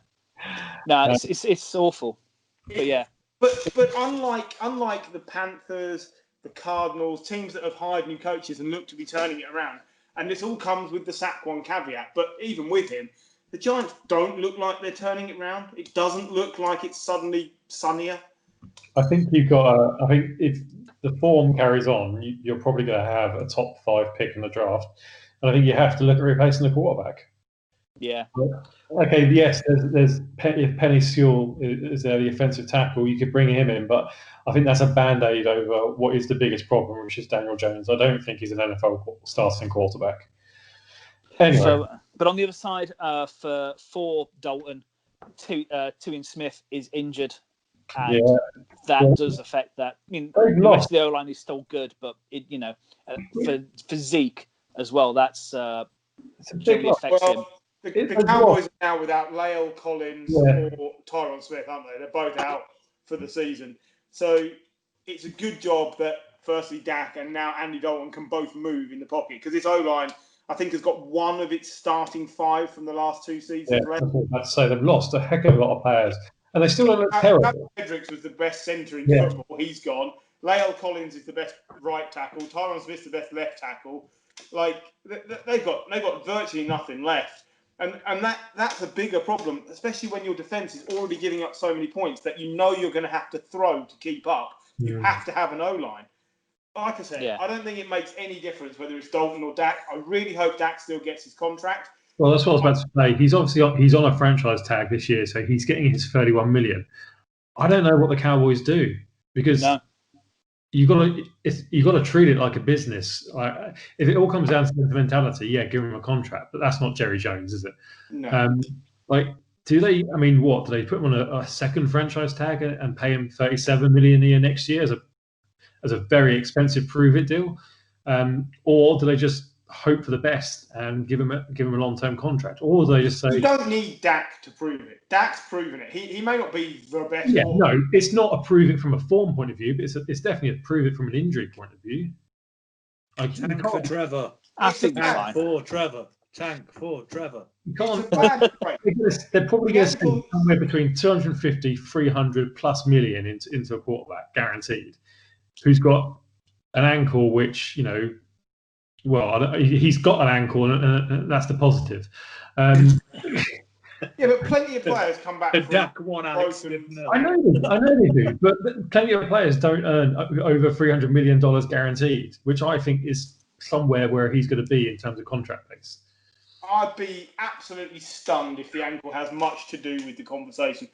No, it's awful. But yeah. But unlike the Panthers, the Cardinals, teams that have hired new coaches and look to be turning it around, and this all comes with the Saquon caveat, but even with him, the Giants don't look like they're turning it around. It doesn't look like it's suddenly sunnier. I think you've got. I think if the form carries on, you're probably going to have a top 5 pick in the draft, and I think you have to look at replacing the quarterback. Yeah. Okay. Yes. There's if Penny Sewell is there, the offensive tackle. You could bring him in, but I think that's a band-aid over what is the biggest problem, which is Daniel Jones. I don't think he's an NFL starting quarterback. Anyway. But on the other side, for Dalton, Tuin Smith is injured, and that does affect that. I mean, the rest of the O-line is still good, but for Zeke as well, that's generally affects him. The Cowboys are now without Lael Collins or Tyron Smith, aren't they? They're both out for the season. So it's a good job that firstly Dak and now Andy Dalton can both move in the pocket, because this O-line, I think, has got one of its starting 5 from the last 2 seasons left. I'd say they've lost a heck of a lot of players, and they still don't look terrible. Hendricks was the best centre in football. He's gone. Lael Collins is the best right tackle. Tyron Smith's the best left tackle. Like they've got virtually nothing left. And that's a bigger problem, especially when your defence is already giving up so many points that you know you're going to have to throw to keep up. You have to have an O-line. Like I said, I don't think it makes any difference whether it's Dalton or Dak. I really hope Dak still gets his contract. Well, that's what I was about to say. He's on a franchise tag this year, so he's getting his 31 million. I don't know what the Cowboys do because No. you got to treat it like a business. If it all comes down to sentimentality, yeah, give him a contract, but that's not Jerry Jones, is it? No. Do they? I mean, what do they put him on a second franchise tag and pay him 37 million a year next year as a very expensive prove it deal, or do they just hope for the best and give him a long-term contract, or do they just say you don't need Dak to prove it? Dak's proven it. He may not be the best. Yeah, no, it's not a prove it from a form point of view, but it's definitely a prove it from an injury point of view. Tank for Trevor. Absolutely Tank fine. for Trevor. Tank for Trevor. You can't. It's They're probably going to spend somewhere between 250, 300 plus million into a quarterback, guaranteed, who's got an ankle which, he's got an ankle, and that's the positive. Yeah, but plenty of players come back. Dak won Alex Smith. I know they do, but plenty of players don't earn over $300 million guaranteed, which I think is somewhere where he's going to be in terms of contract base. I'd be absolutely stunned if the ankle has much to do with the conversation.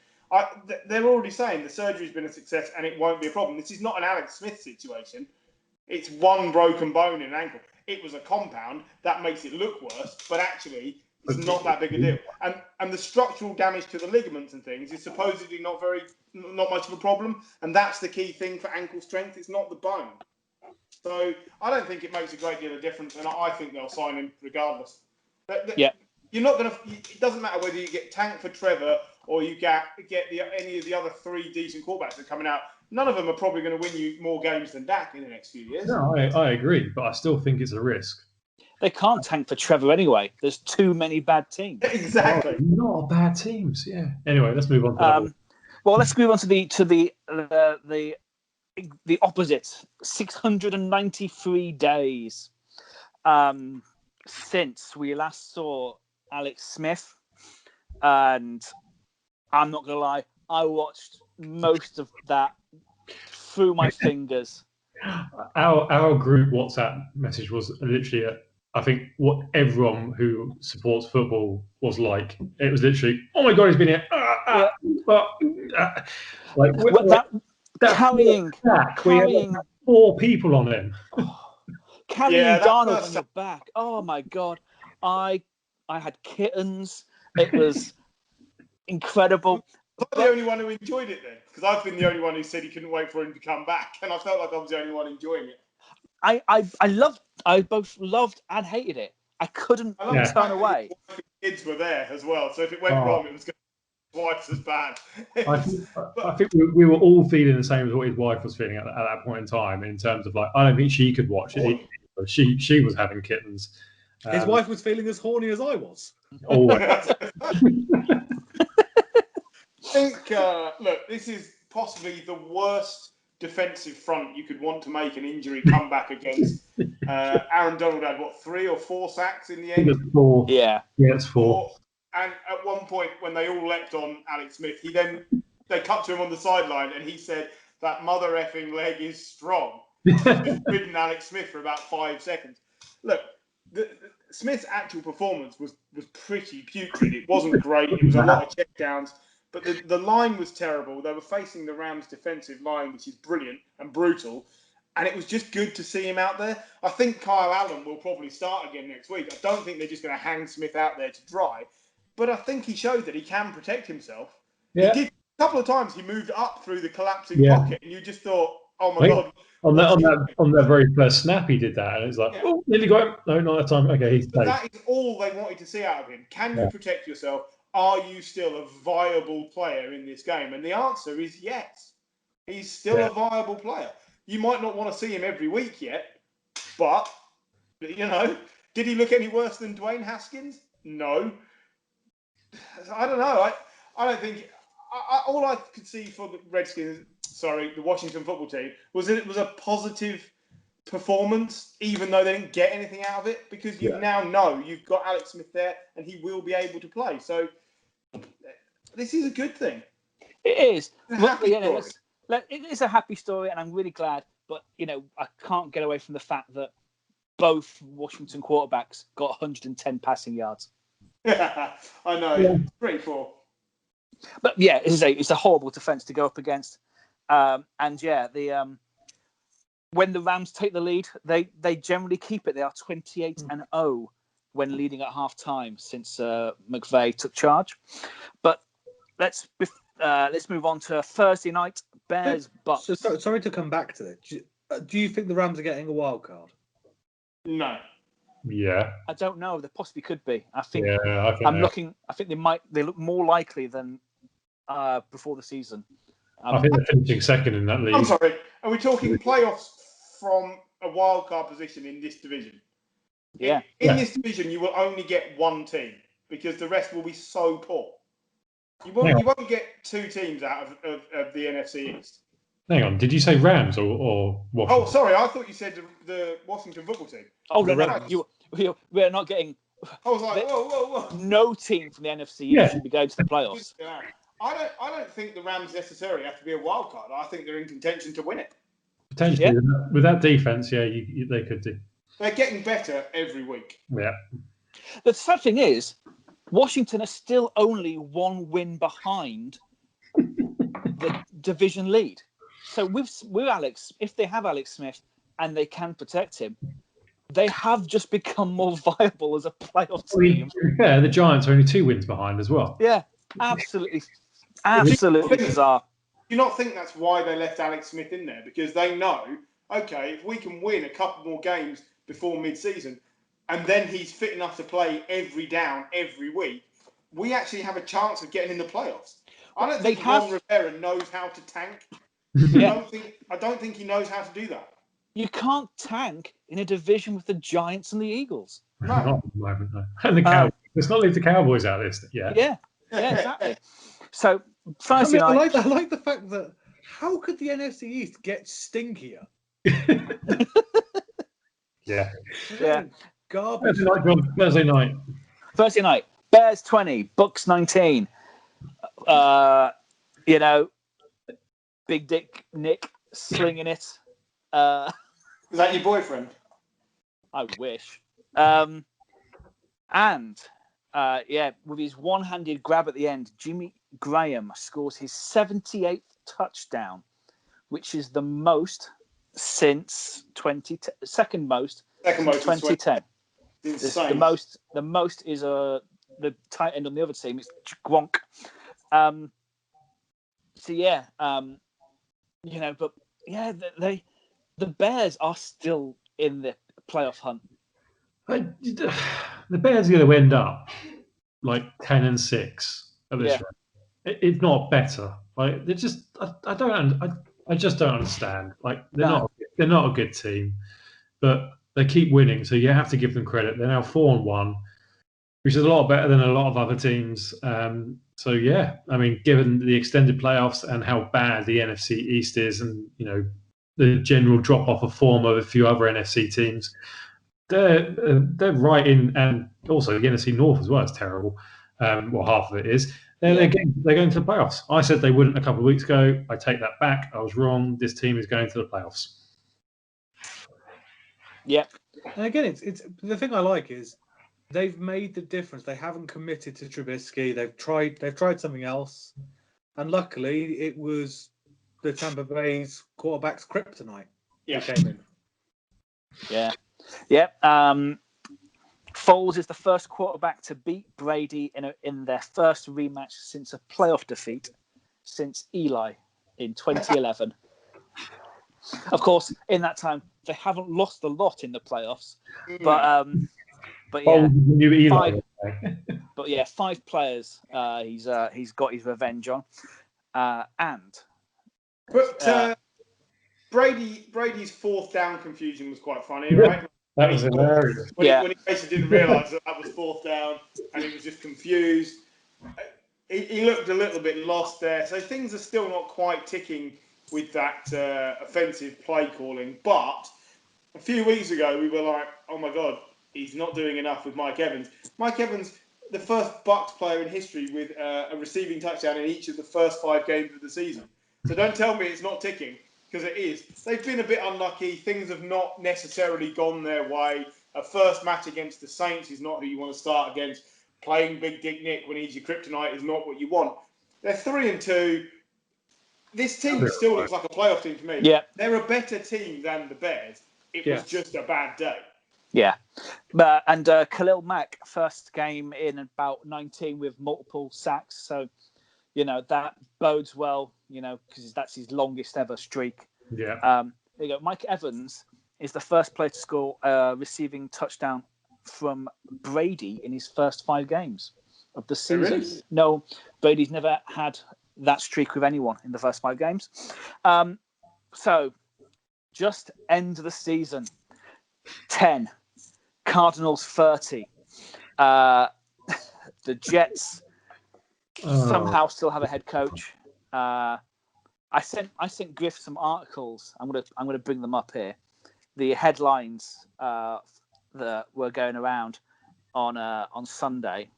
They're already saying the surgery's been a success and it won't be a problem. This is not an Alex Smith situation. It's one broken bone in an ankle. It was a compound. That makes it look worse, but actually it's not that big a deal. And the structural damage to the ligaments and things is supposedly not much of a problem. And that's the key thing for ankle strength. It's not the bone. So I don't think it makes a great deal of difference, and I think they'll sign him regardless. You're not going to. It doesn't matter whether you get Tank for Trevor or you get any of the other three decent quarterbacks that are coming out. None of them are probably going to win you more games than Dak in the next few years. No, I agree, but I still think it's a risk. They can't tank for Trevor anyway. There's too many bad teams. Exactly. Not bad teams. Yeah. Anyway, let's move on to well, let's move on to the opposite. 693 days since we last saw Alex Smith, and I'm not gonna lie, I watched most of that through my fingers. Our group WhatsApp message was literally I think what everyone who supports football was like. It was literally, oh my God, he's been here. Carrying we had 4 people on him. Carrying Darnold on your back. Oh my God. I had kittens. It was incredible. I'm the only one who enjoyed it then, because I've been the only one who said he couldn't wait for him to come back, and I felt like I was the only one enjoying it. I both loved and hated it. I couldn't turn away. Kids were there as well, so if it went wrong, it was going to be twice as bad. I think we were all feeling the same as what his wife was feeling at that point in time, in terms of I don't think she could watch it. She was having kittens. His wife was feeling as horny as I was. Always. I think, look, this is possibly the worst defensive front you could want to make an injury comeback against. Aaron Donald had, 3 or 4 sacks in the end? It's 4. Yeah, it's 4. And at one point, when they all leapt on Alex Smith, they cut to him on the sideline and he said, that mother effing leg is strong. He's ridden Alex Smith for about 5 seconds. Look, Smith's actual performance was pretty putrid. It wasn't great. It was a lot of checkdowns. But the line was terrible. They were facing the Rams' defensive line, which is brilliant and brutal. And it was just good to see him out there. I think Kyle Allen will probably start again next week. I don't think they're just going to hang Smith out there to dry. But I think he showed that he can protect himself. Yeah. He did a couple of times. He moved up through the collapsing pocket, and you just thought, "Oh my God!" On that very first snap, he did that, and it's like, "Oh, nearly got him." No, not that time. Okay, he's safe. That is all they wanted to see out of him. Can you protect yourself? Are you still a viable player in this game? And the answer is yes. He's still a viable player. You might not want to see him every week yet, but did he look any worse than Dwayne Haskins? No. I don't know. I don't think. All I could see for the the Washington football team, was that it was a positive performance, even though they didn't get anything out of it, because you now know you've got Alex Smith there and he will be able to play. So this is a good thing. It is. It is a happy story, and I'm really glad. But I can't get away from the fact that both Washington quarterbacks got 110 passing yards. I know. Yeah. 3-4. But yeah, it's a horrible defense to go up against. And yeah, when the Rams take the lead, they generally keep it. They are 28-0 when leading at half time since McVay took charge. But let's move on to Thursday night, Bears Bucks. So, sorry to come back to it. Do you think the Rams are getting a wild card? No. Yeah. I don't know. They possibly could be. I think. Yeah, I think I'm looking. I think they might. They look more likely than before the season. I think they're finishing second in that league. I'm sorry. Are we talking playoffs from a wild card position in this division? Yeah. In this division, you will only get one team because the rest will be so poor. You won't get two teams out of the NFC East. Hang on, did you say Rams or Washington? Oh, sorry, I thought you said the Washington football team. Oh no, we're not getting. I was like, whoa. No team from the NFC East should be going to the playoffs. I don't think the Rams necessarily have to be a wild card. I think they're in contention to win it. Potentially, Yeah. With that defense, they could do. They're getting better every week. Yeah. The sad thing is, Washington are still only one win behind the division lead. So with Alex, if they have Alex Smith and they can protect him, they have just become more viable as a playoff team. To be fair, the Giants are only 2 wins behind as well. Yeah, absolutely bizarre. Do you not think that's why they left Alex Smith in there? Because they know, okay, if we can win a couple more games before mid-season, and then he's fit enough to play every down every week, we actually have a chance of getting in the playoffs. I don't think Ron Rivera knows how to tank. Yeah. I don't think he knows how to do that. You can't tank in a division with the Giants and the Eagles. No. Not at the moment, no. And the Cowboys. Let's not leave the Cowboys out of this yet. Yeah, exactly. So Thursday night. I like the fact that how could the NFC East get stinkier? Yeah. Garbage. Thursday night. Thursday night. Bears 20, Bucks 19. Big Dick Nick slinging it. Is that your boyfriend? I wish. And with his one-handed grab at the end, Jimmy Graham scores his 78th touchdown, which is the most since second most since 2010. Insane. The most is the tight end on the other team. It's Gronk. The Bears are still in the playoff hunt. The Bears are going to end up like 10-6 at this rate. It's not better. Like they're just, I just don't understand. Like they're not a good team, but they keep winning. So you have to give them credit. They're now 4-1, which is a lot better than a lot of other teams. Given the extended playoffs and how bad the NFC East is, and the general drop off of form of a few other NFC teams, they're right in, and also the NFC North as well is terrible. Half of it is. They're going to the playoffs. I said they wouldn't a couple of weeks ago. I take that back. I was wrong. This team is going to the playoffs. Yeah. And again, it's the thing I like is they've made the difference. They haven't committed to Trubisky. They've tried something else, and luckily it was the Tampa Bay's quarterback's kryptonite. Yeah. Who came in. Yeah. Foles is the first quarterback to beat Brady in their first rematch since a playoff defeat since Eli in 2011. Of course, in that time they haven't lost a lot in the playoffs, but yeah, 5 players he's got his revenge on, Brady's fourth down confusion was quite funny, right? That was hilarious. When he basically didn't realise that was fourth down and he was just confused. He looked a little bit lost there. So things are still not quite ticking with that offensive play calling. But a few weeks ago, we were like, oh my God, he's not doing enough with Mike Evans. Mike Evans, the first Bucs player in history with a receiving touchdown in each of the first 5 games of the season. So don't tell me it's not ticking, because it is. They've been a bit unlucky. Things have not necessarily gone their way. A first match against the Saints is not who you want to start against. playing Big Dick Nick when he's your kryptonite is not what you want. They're 3-2. This team still looks like a playoff team to me. Yeah. They're a better team than the Bears. It was just a bad day. Yeah. And Khalil Mack, first game in about 19 with multiple sacks. So, that bodes well, because that's his longest ever streak. Yeah. There you go. Mike Evans is the first player to score a receiving touchdown from Brady in his first 5 games of the season. Really? No, Brady's never had that streak with anyone in the first 5 games. So, just end of the season. 10. Cardinals 30. The Jets somehow still have a head coach. I sent Griff some articles. I'm gonna bring them up here. The headlines that were going around on Sunday.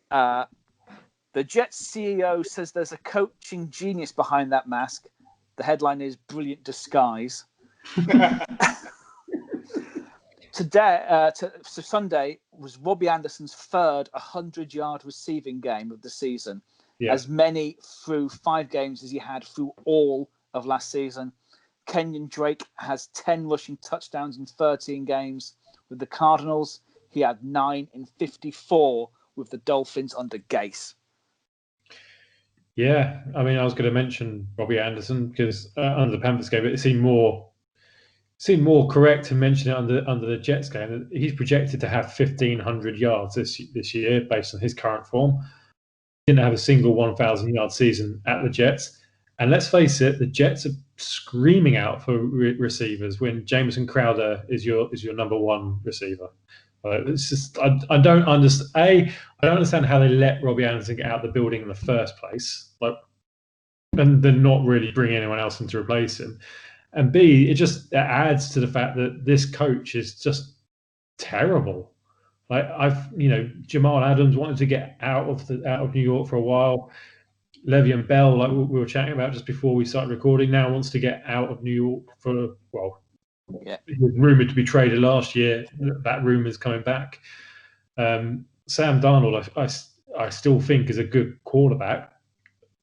The Jets CEO says there's a coaching genius behind that mask. The headline is "Brilliant Disguise." Today, so Sunday was Robbie Anderson's third 100-yard receiving game of the season, as many through 5 games as he had through all of last season. Kenyon Drake has 10 rushing touchdowns in 13 games with the Cardinals. He had 9 in 54 with the Dolphins under Gase. Yeah, I mean, I was going to mention Robbie Anderson because under the Panthers game, it seemed more correct to mention it under the Jets game. He's projected to have 1,500 yards this year based on his current form. He didn't have a single 1,000-yard season at the Jets. And let's face it, the Jets are screaming out for receivers when Jamison Crowder is your number 1 receiver. It's just I don't understand. I don't understand how they let Robbie Anderson get out of the building in the first place, and then not really bring anyone else in to replace him. And B, it just adds to the fact that this coach is just terrible. Jamal Adams wanted to get out of New York for a while. Le'Veon Bell, like we were chatting about just before we started recording, now wants to get out of New York he was rumored to be traded last year. That rumor is coming back. Sam Darnold, I still think is a good quarterback,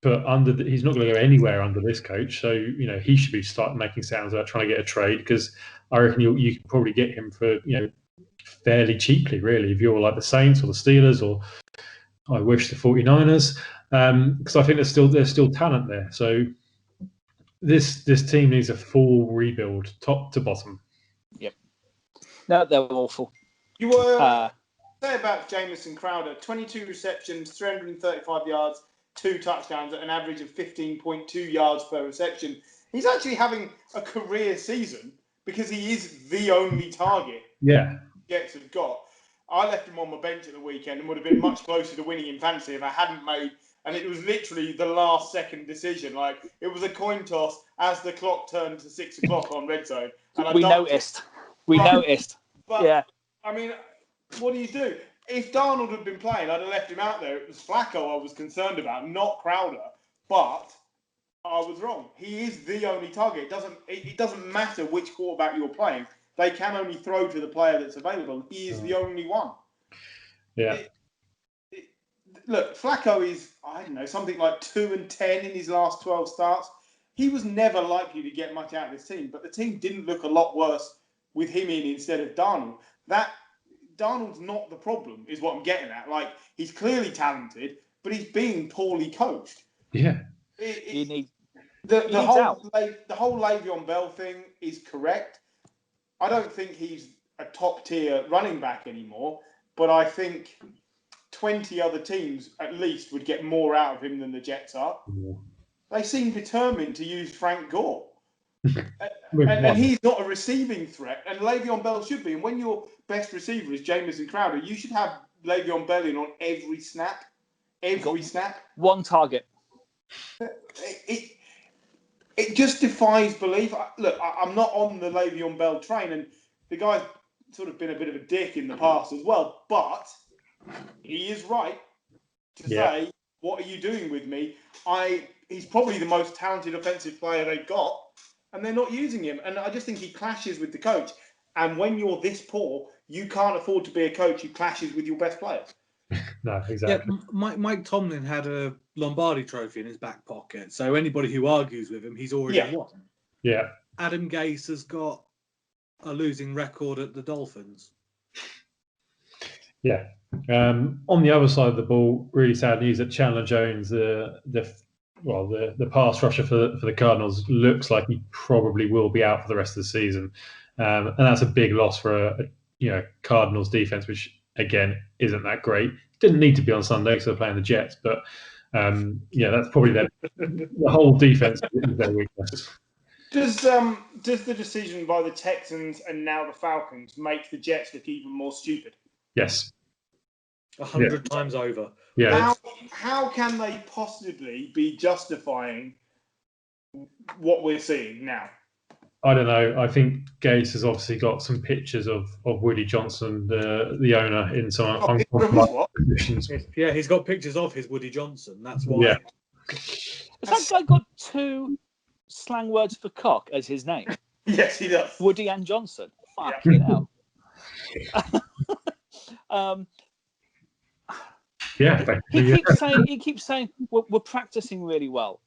but he's not going to go anywhere under this coach. So he should be starting making sounds about trying to get a trade, because I reckon you can probably get him for fairly cheaply, really, if you're like the Saints or the Steelers, or I wish the 49ers, because I think there's still talent there. So this team needs a full rebuild, top to bottom. Yep. No, they're awful. You were say about Jamison Crowder: 22 receptions, 335 yards, 2 touchdowns at an average of 15.2 yards per reception. He's actually having a career season because he is the only target Jets have got. I left him on my bench at the weekend and would have been much closer to winning in fantasy if I hadn't made. And it was literally the last second decision. It was a coin toss as the clock turned to 6 o'clock on red zone. And we noticed. But, yeah. I mean, what do you do? If Darnold had been playing, I'd have left him out there. It was Flacco I was concerned about, not Crowder. But I was wrong. He is the only target. It doesn't matter which quarterback you're playing. They can only throw to the player that's available. He is the only one. Yeah. Look, Flacco is, I don't know, something like 2-10 in his last 12 starts. He was never likely to get much out of this team, but the team didn't look a lot worse with him in instead of Darnold. Darnold's not the problem, is what I'm getting at. He's clearly talented, but he's being poorly coached. Yeah. The whole Le'Veon Bell thing is correct. I don't think he's a top-tier running back anymore, but I think 20 other teams at least would get more out of him than the Jets are. Yeah. They seem determined to use Frank Gore. and he's not a receiving threat, and Le'Veon Bell should be. And when your best receiver is Jamison Crowder, you should have Le'Veon Bell in on every snap. One target. It just defies belief. Look, I'm not on the Le'Veon Bell train, and the guy's sort of been a bit of a dick in the past as well, but he is right to say, what are you doing with me? He's probably the most talented offensive player they've got, and they're not using him. And I just think he clashes with the coach. And when you're this poor, you can't afford to be a coach who clashes with your best players. No, exactly. Yeah, Mike Tomlin had a Lombardi trophy in his back pocket, so anybody who argues with him, he's already won. Yeah. Adam Gase has got a losing record at the Dolphins. Yeah. On the other side of the ball, really sad news that Chandler Jones, the pass rusher for the Cardinals, looks like he probably will be out for the rest of the season, and that's a big loss for a Cardinals defense, which again isn't that great. Didn't need to be on Sunday because they're playing the Jets, but that's probably the whole defense is their weakness. Does the decision by the Texans and now the Falcons make the Jets look even more stupid? Yes. 100 times over. Yeah. How can they possibly be justifying what we're seeing now? I don't know. I think Gase has obviously got some pictures of Woody Johnson, the owner, in some uncompromised positions. Yeah, he's got pictures of his Woody Johnson. That's why. Yeah. Has that guy got 2 slang words for cock as his name? Yes, he does. Woody and Johnson. Fucking hell. He keeps saying we're practicing really well,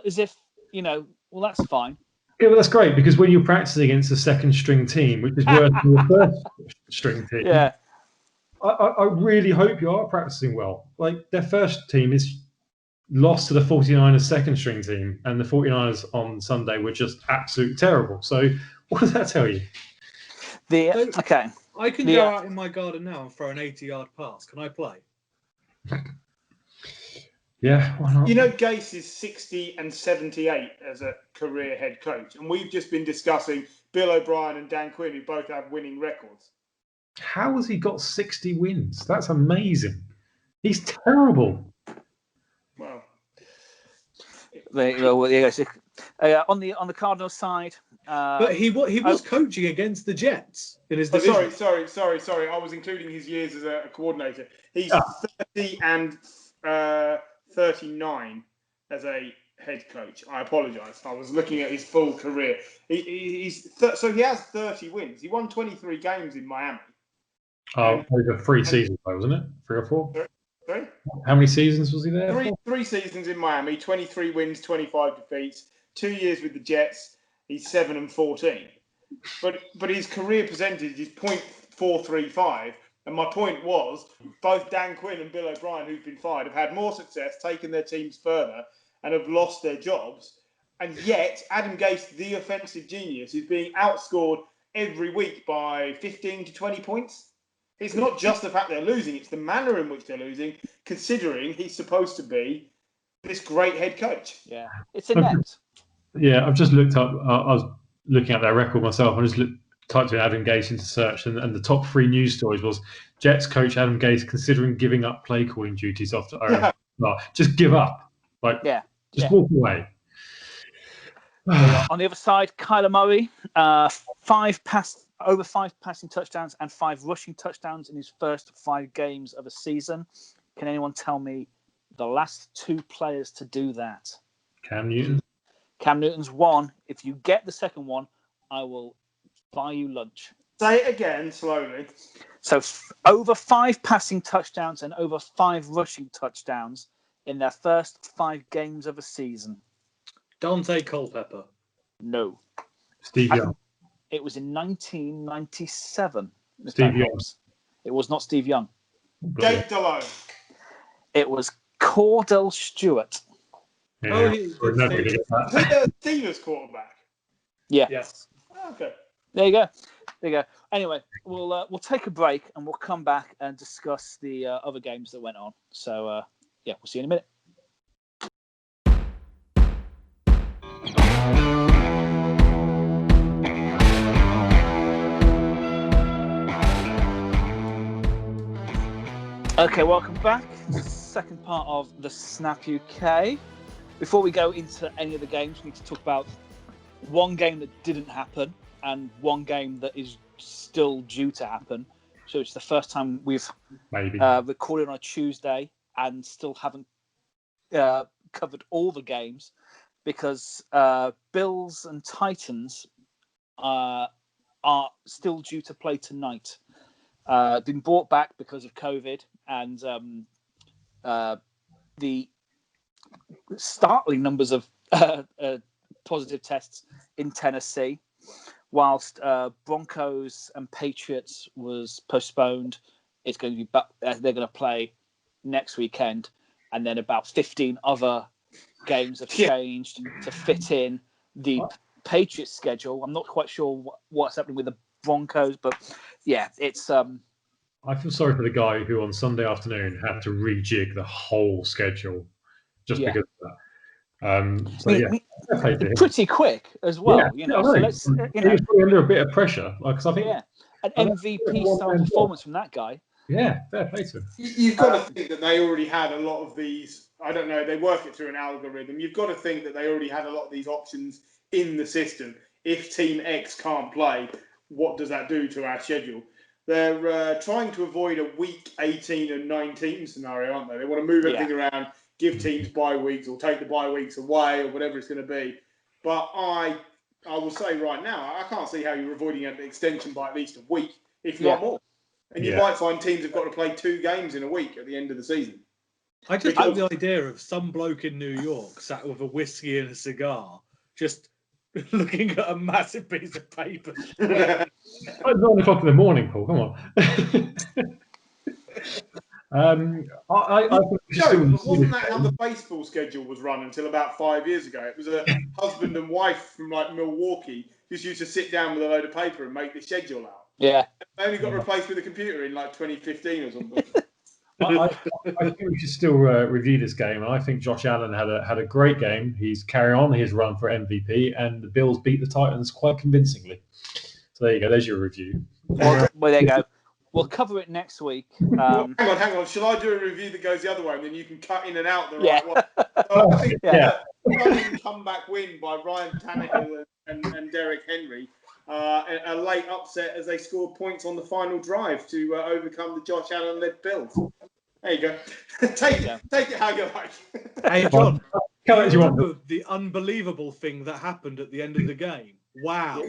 as if well, that's fine. Yeah, but that's great because when you're practicing against a second string team, which is worse than the first string team, I really hope you are practicing well. Like their first team is lost to the 49ers second string team, and the 49ers on Sunday were just absolutely terrible. So what does that tell you? I can go out in my garden now and throw an 80-yard pass. Can I play? Yeah, why not? Gase is 60 and 78 as a career head coach, and we've just been discussing Bill O'Brien and Dan Quinn, who both have winning records. How has he got 60 wins? That's amazing. He's terrible. Well, on the Cardinals side, but he was coaching against the Jets in his division. Sorry. I was including his years as a coordinator. He's 30 and 39 as a head coach. I apologise. I was looking at his full career. He has 30 wins. He won 23 games in Miami. Over 3 seasons, though, wasn't it? 3 or 4? Sorry? How many seasons was he there? Three seasons in Miami, 23 wins, 25 defeats. 2 years with the Jets, he's 7 and 14. But his career percentage is .435. And my point was, both Dan Quinn and Bill O'Brien, who've been fired, have had more success, taken their teams further, and have lost their jobs. And yet, Adam Gase, the offensive genius, is being outscored every week by 15 to 20 points. It's not just the fact they're losing, it's the manner in which they're losing, considering he's supposed to be this great head coach. Yeah, it's inept. Yeah, I've just looked up, I was looking at their record myself, I just typed in Adam Gase into search, and the top 3 news stories was Jets coach Adam Gase considering giving up play calling duties after Aaron. No, just give up. Walk away. On the other side, Kyler Murray, 5 passing touchdowns and 5 rushing touchdowns in his first 5 games of a season. Can anyone tell me the last 2 players to do that? Cam Newton. Cam Newton's 1. If you get the second one, I will buy you lunch. Say it again slowly. So over 5 passing touchdowns and over 5 rushing touchdowns in their first 5 games of a season. Dante Culpepper. No. Steve Young. It was in 1997. Steve Young. It was not Steve Young. Dave Delone. It was Cordell Stewart. Yeah, Steelers quarterback. Yeah. Yes. Okay. There you go. Anyway, we'll take a break and we'll come back and discuss the other games that went on. So we'll see you in a minute. Okay, welcome back. Second part of the Snap UK. Before we go into any of the games, we need to talk about one game that didn't happen and one game that is still due to happen. So it's the first time we've recorded on a Tuesday and still haven't covered all the games because Bills and Titans are still due to play tonight. Been brought back because of COVID and the startling numbers of positive tests in Tennessee, whilst Broncos and Patriots was postponed. It's going to be they're going to play next weekend, and then about 15 other games have changed to fit in the Patriots schedule. I'm not quite sure what's happening with the Broncos, but yeah, it's. I feel sorry for the guy who on Sunday afternoon had to rejig the whole schedule just because of that. Pretty quick as well. So let's. He was probably under a bit of pressure, because I think an MVP style performance from that guy. Yeah, fair play to him. You've got to think that they already had a lot of these. I don't know. They work it through an algorithm. You've got to think that they already had a lot of these options in the system. If Team X can't play, what does that do to our schedule? They're trying to avoid a week 18 and 19 scenario, aren't they? They want to move everything around, give teams bye weeks or take the bye weeks away or whatever it's going to be. But I will say right now, I can't see how you're avoiding an extension by at least a week, if not more. And you might find teams have got to play 2 games in a week at the end of the season. I just love the idea of some bloke in New York sat with a whiskey and a cigar, just looking at a massive piece of paper. It's 9 o'clock in the morning, Paul. Come on. Wasn't that how the baseball schedule was run until about 5 years ago? It was a husband and wife from like Milwaukee just used to sit down with a load of paper and make the schedule out. Yeah. They only got replaced with a computer in like 2015 or something. I think we should still review this game, and I think Josh Allen had a great game. He's carrying on his run for MVP, and the Bills beat the Titans quite convincingly. So there you go. There's your review. Well, there you go. We'll cover it next week. Hang on. Shall I do a review that goes the other way, and then you can cut in and out the right one? So I think comeback win by Ryan Tannehill and Derrick Henry. A late upset as they scored points on the final drive to overcome the Josh Allen-led Bills. There you go. Take it how you like. Hey, John, remember the unbelievable thing that happened at the end of the game? Wow.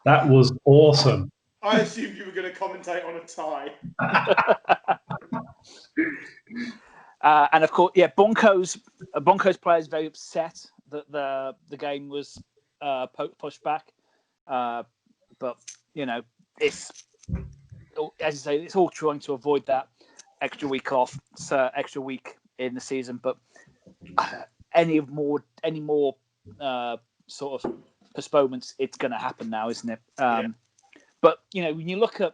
That was awesome. I assumed you were going to commentate on a tie. And of course, Broncos players very upset that the game was pushed back. But it's, as you say, it's all trying to avoid that extra week off, extra week in the season. But any more sort of postponements, it's going to happen now, isn't it? But when you look at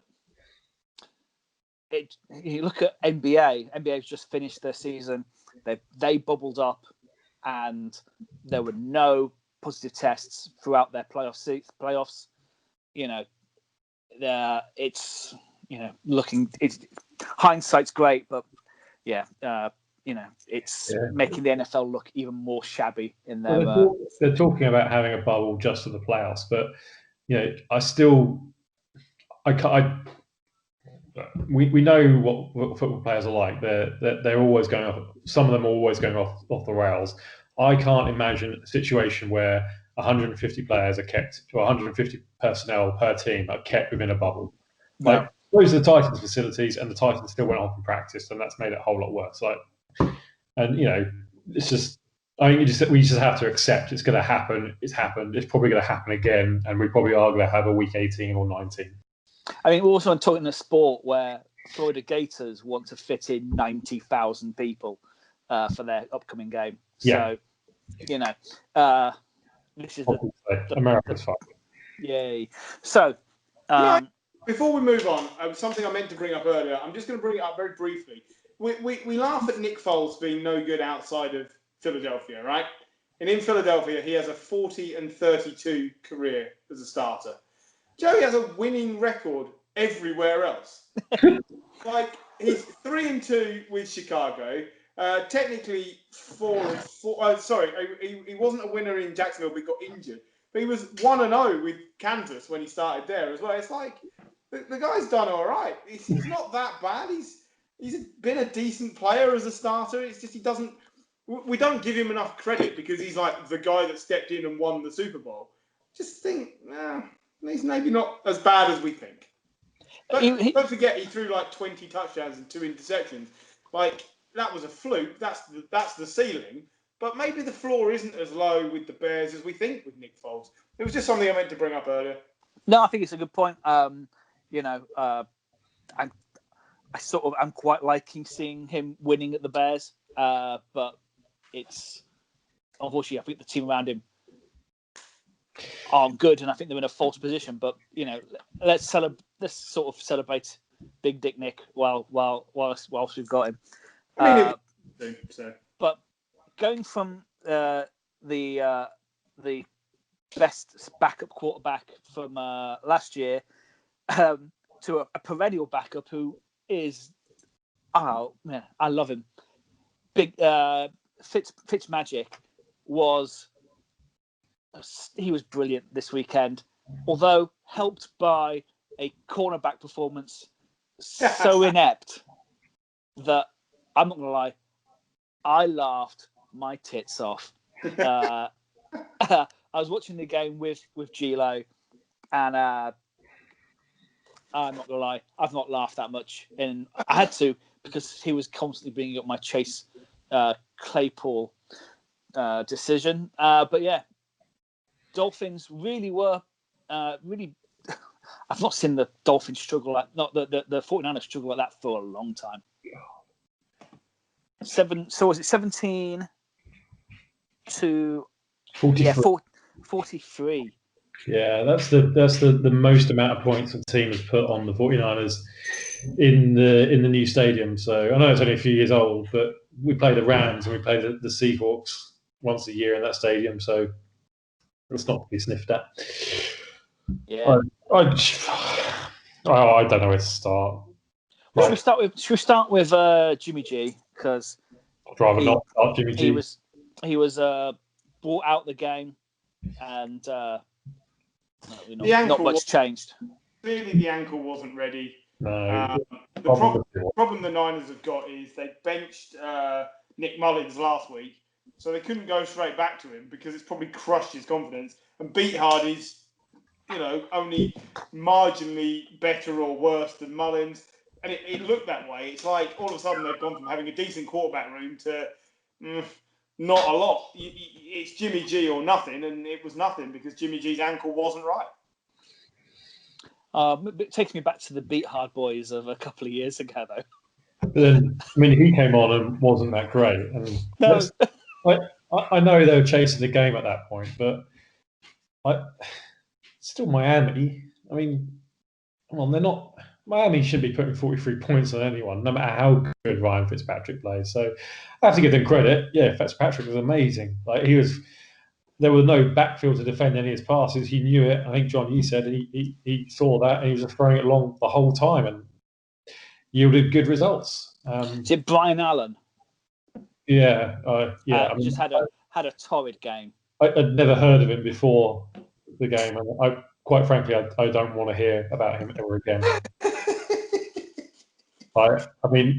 it, you look at NBA. NBA's just finished their season. They bubbled up, and there were no positive tests throughout their playoffs. It's hindsight's great, but it's making the NFL look even more shabby in their. They're talking about having a bubble just for the playoffs, but we know what football players are like. They're always going off. Some of them are always going off the rails. I can't imagine a situation where 150 players are kept, or 150 personnel per team are kept within a bubble. Like, those are the Titans facilities, and the Titans still went off and practiced, and that's made it a whole lot worse. It's just, I think we just have to accept it's going to happen. It's happened. It's probably going to happen again, and we probably are going to have a week 18 or 19. I mean, we're also talking a sport where Florida Gators want to fit in 90,000 people for their upcoming game. So, this is America's fun. Yay. So, before we move on, something I meant to bring up earlier, I'm just going to bring it up very briefly. We laugh at Nick Foles being no good outside of Philadelphia, right? And in Philadelphia, he has a 40-32 career as a starter. Joey has a winning record everywhere else. Like, he's 3-2 with Chicago. Technically 4-4. Sorry, he wasn't a winner in Jacksonville, but he got injured. But he was 1-0 with Kansas when he started there as well. It's like the guy's done all right. He's not that bad. He's been a decent player as a starter. It's just we don't give him enough credit because he's like the guy that stepped in and won the Super Bowl. Just think, he's maybe not as bad as we think. Don't forget, he threw like 20 touchdowns and 2 interceptions. Like, that was a fluke. That's the ceiling. But maybe the floor isn't as low with the Bears as we think with Nick Foles. It was just something I meant to bring up earlier. No, I think it's a good point. I'm quite liking seeing him winning at the Bears. But it's unfortunately, I think the team around him aren't good, and I think they're in a false position. But let's sort of celebrate Big Dick Nick whilst we've got him. But going from the best backup quarterback from last year to a perennial backup who is, I love him. Big Fitzmagic was brilliant this weekend, although helped by a cornerback performance so inept that I'm not gonna lie, I laughed my tits off. I was watching the game with Gilo, and I'm not gonna lie, I've not laughed that much, and I had to because he was constantly bringing up my Chase Claypool decision. But yeah, Dolphins really were really. I've not seen the Dolphins struggle like not the 49ers struggle like that for a long time. So was it 17 to 43? Yeah, that's the most amount of points a team has put on the 49ers in the new stadium. So I know it's only a few years old, but we play the Rams and we play the Seahawks once a year in that stadium, so it's not to be sniffed at. Yeah. I don't know where to start. Should we start with Jimmy G? Because I'd rather not start Jimmy G. He was brought out the game, and not much changed. Clearly, the ankle wasn't ready. No. The problem the Niners have got is they benched Nick Mullins last week, so they couldn't go straight back to him because it's probably crushed his confidence. And Beathard is, only marginally better or worse than Mullins. And it looked that way. It's like all of a sudden they've gone from having a decent quarterback room to not a lot. It's Jimmy G or nothing, and it was nothing because Jimmy G's ankle wasn't right. It takes me back to the Beathard boys of a couple of years ago, though. But then, he came on and wasn't that great. And no. I know they were chasing the game at that point, but still Miami. Come on, they're not. Miami should be putting 43 points on anyone, no matter how good Ryan Fitzpatrick plays. So I have to give them credit. Yeah, Fitzpatrick was amazing. There was no backfield to defend any of his passes. He knew it. I think John, you said he saw that and he was just throwing it along the whole time and yielded good results. Is it Brian Allen? Yeah, he just had a torrid game. I'd never heard of him before the game, and quite frankly, I don't want to hear about him ever again.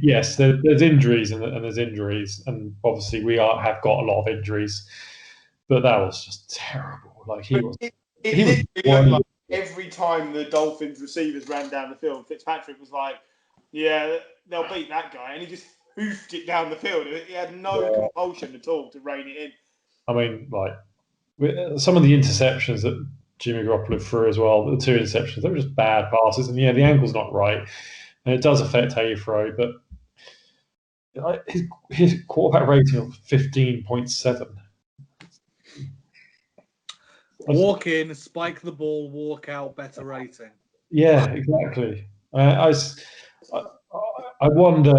Yes, there's injuries and there's injuries, and obviously we have got a lot of injuries, but that was just terrible. Every time the Dolphins receivers ran down the field, Fitzpatrick was like, "Yeah, they'll beat that guy," and he just hoofed it down the field. He had no compulsion at all to rein it in. Some of the interceptions that Jimmy Garoppolo threw as well, the 2 interceptions, they were just bad passes. And the ankle's not right. And it does affect how you throw. But his quarterback rating of 15.7. Walk in, spike the ball, walk out, better rating. Yeah, exactly. I wonder,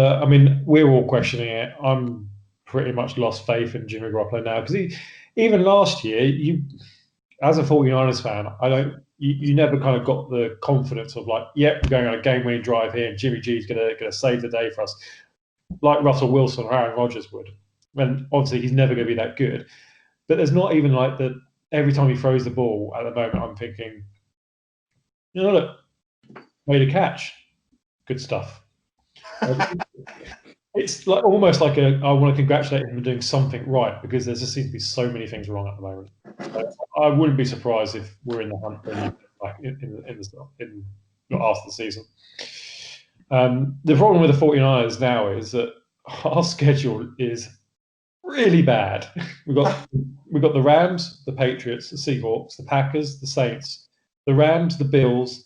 we're all questioning it. I'm pretty much lost faith in Jimmy Garoppolo now. Because even last year, as a 49ers fan, you never kind of got the confidence of we're going on a game-winning drive here, and Jimmy G's going to save the day for us, like Russell Wilson or Aaron Rodgers would. And obviously, he's never going to be that good. But there's not even every time he throws the ball at the moment, I'm thinking, look, made a catch, good stuff. It's almost like I want to congratulate him for doing something right because there just seems to be so many things wrong at the moment. I wouldn't be surprised if we're in the hunt for a like not after the season. The problem with the 49ers now is that our schedule is really bad. We've got the Rams, the Patriots, the Seahawks, the Packers, the Saints, the Rams, the Bills,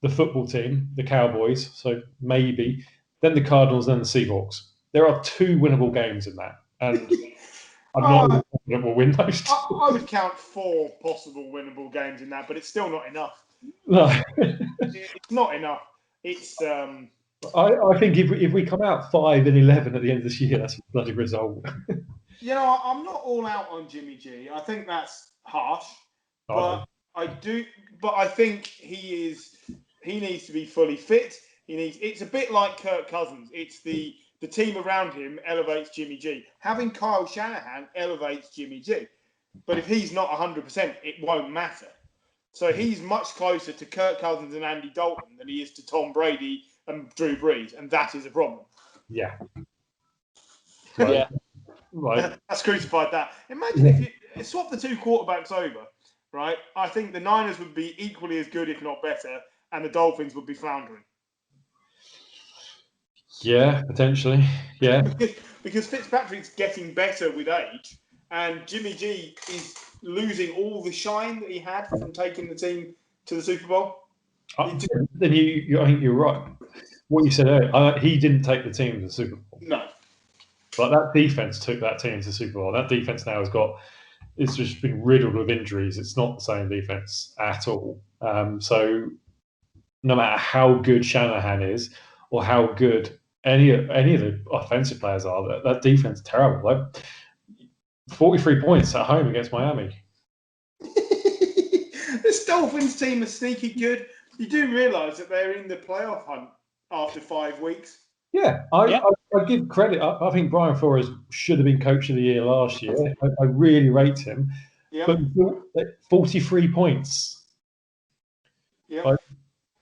the football team, the Cowboys, so maybe, then the Cardinals, then the Seahawks. There are 2 winnable games in that, and I'm not confident we'll win those. I would count 4 possible winnable games in that, but it's still not enough. No. It's not enough. It's. I think if we come out 5-11 at the end of this year, that's a bloody result. I'm not all out on Jimmy G. I think that's harsh, but I think he needs to be fully fit. It's a bit like Kirk Cousins. It's the team around him elevates Jimmy G. Having Kyle Shanahan elevates Jimmy G. But if he's not 100%, it won't matter. So he's much closer to Kirk Cousins and Andy Dalton than he is to Tom Brady and Drew Brees, and that is a problem. Yeah. Yeah. Right. That's crucified that. Imagine if you swap the 2 quarterbacks over, right? I think the Niners would be equally as good, if not better, and the Dolphins would be floundering. Yeah, potentially. Yeah. Because Fitzpatrick's getting better with age, and Jimmy G is losing all the shine that he had from taking the team to the Super Bowl. Then I think you're right. What you said earlier, he didn't take the team to the Super Bowl. No. But that defense took that team to the Super Bowl. That defense now it's just been riddled with injuries. It's not the same defense at all. So no matter how good Shanahan is or how good any of the offensive players are, that defense is terrible. Like 43 points at home against Miami. This Dolphins team is sneaky good. You do realise that they're in the playoff hunt after 5 weeks. Yeah, I give credit. I think Brian Flores should have been Coach of the Year last year. I really rate him. Yep. But 43 points. Yeah,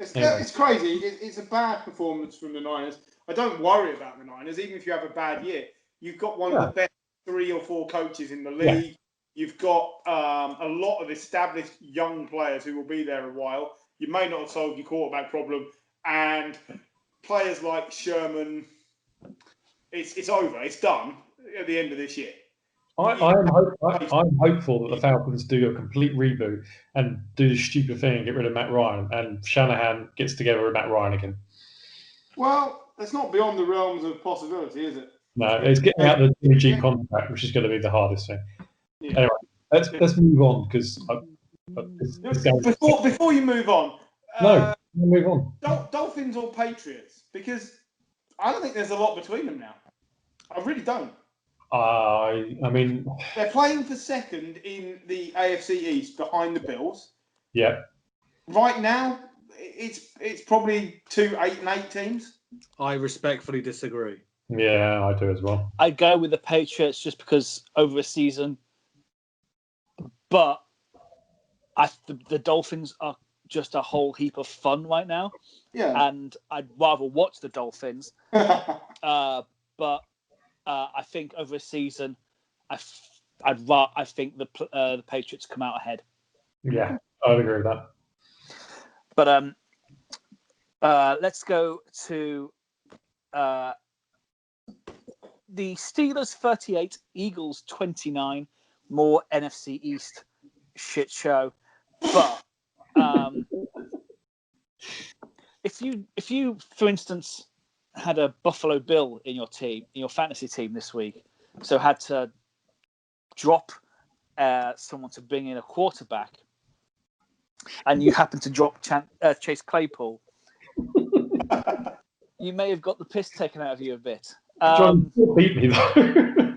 it's crazy. It's a bad performance from the Niners. I don't worry about the Niners, even if you have a bad year. You've got one of the best 3 or 4 coaches in the league. Yeah. You've got a lot of established young players who will be there a while. You may not have solved your quarterback problem, and players like Sherman, it's over. It's done at the end of this year. I'm hopeful that the Falcons do a complete reboot and do the stupid thing and get rid of Matt Ryan, and Shanahan gets together with Matt Ryan again. Well, that's not beyond the realms of possibility, is it? No, it's getting out the Jimmy G contract, which is going to be the hardest thing. Yeah. Anyway, let's move on because before you move on. Move on. Dolphins or Patriots? Because I don't think there's a lot between them now. I really don't. I mean, they're playing for second in the AFC East behind the Bills. Yeah. Right now, it's probably 2 8-8 teams. I respectfully disagree. Yeah, I do as well. I'd go with the Patriots just because over a season, but the Dolphins are just a whole heap of fun right now. Yeah. And I'd rather watch the Dolphins. But I think over a season, I think the Patriots come out ahead. Yeah, I'd agree with that. But let's go to the Steelers 38, Eagles 29. More NFC East shit show. But if you, for instance, had a Buffalo Bill in your fantasy team this week, so had to drop someone to bring in a quarterback, and you happen to drop Chase Claypool, you may have got the piss taken out of you a bit. John beat me though.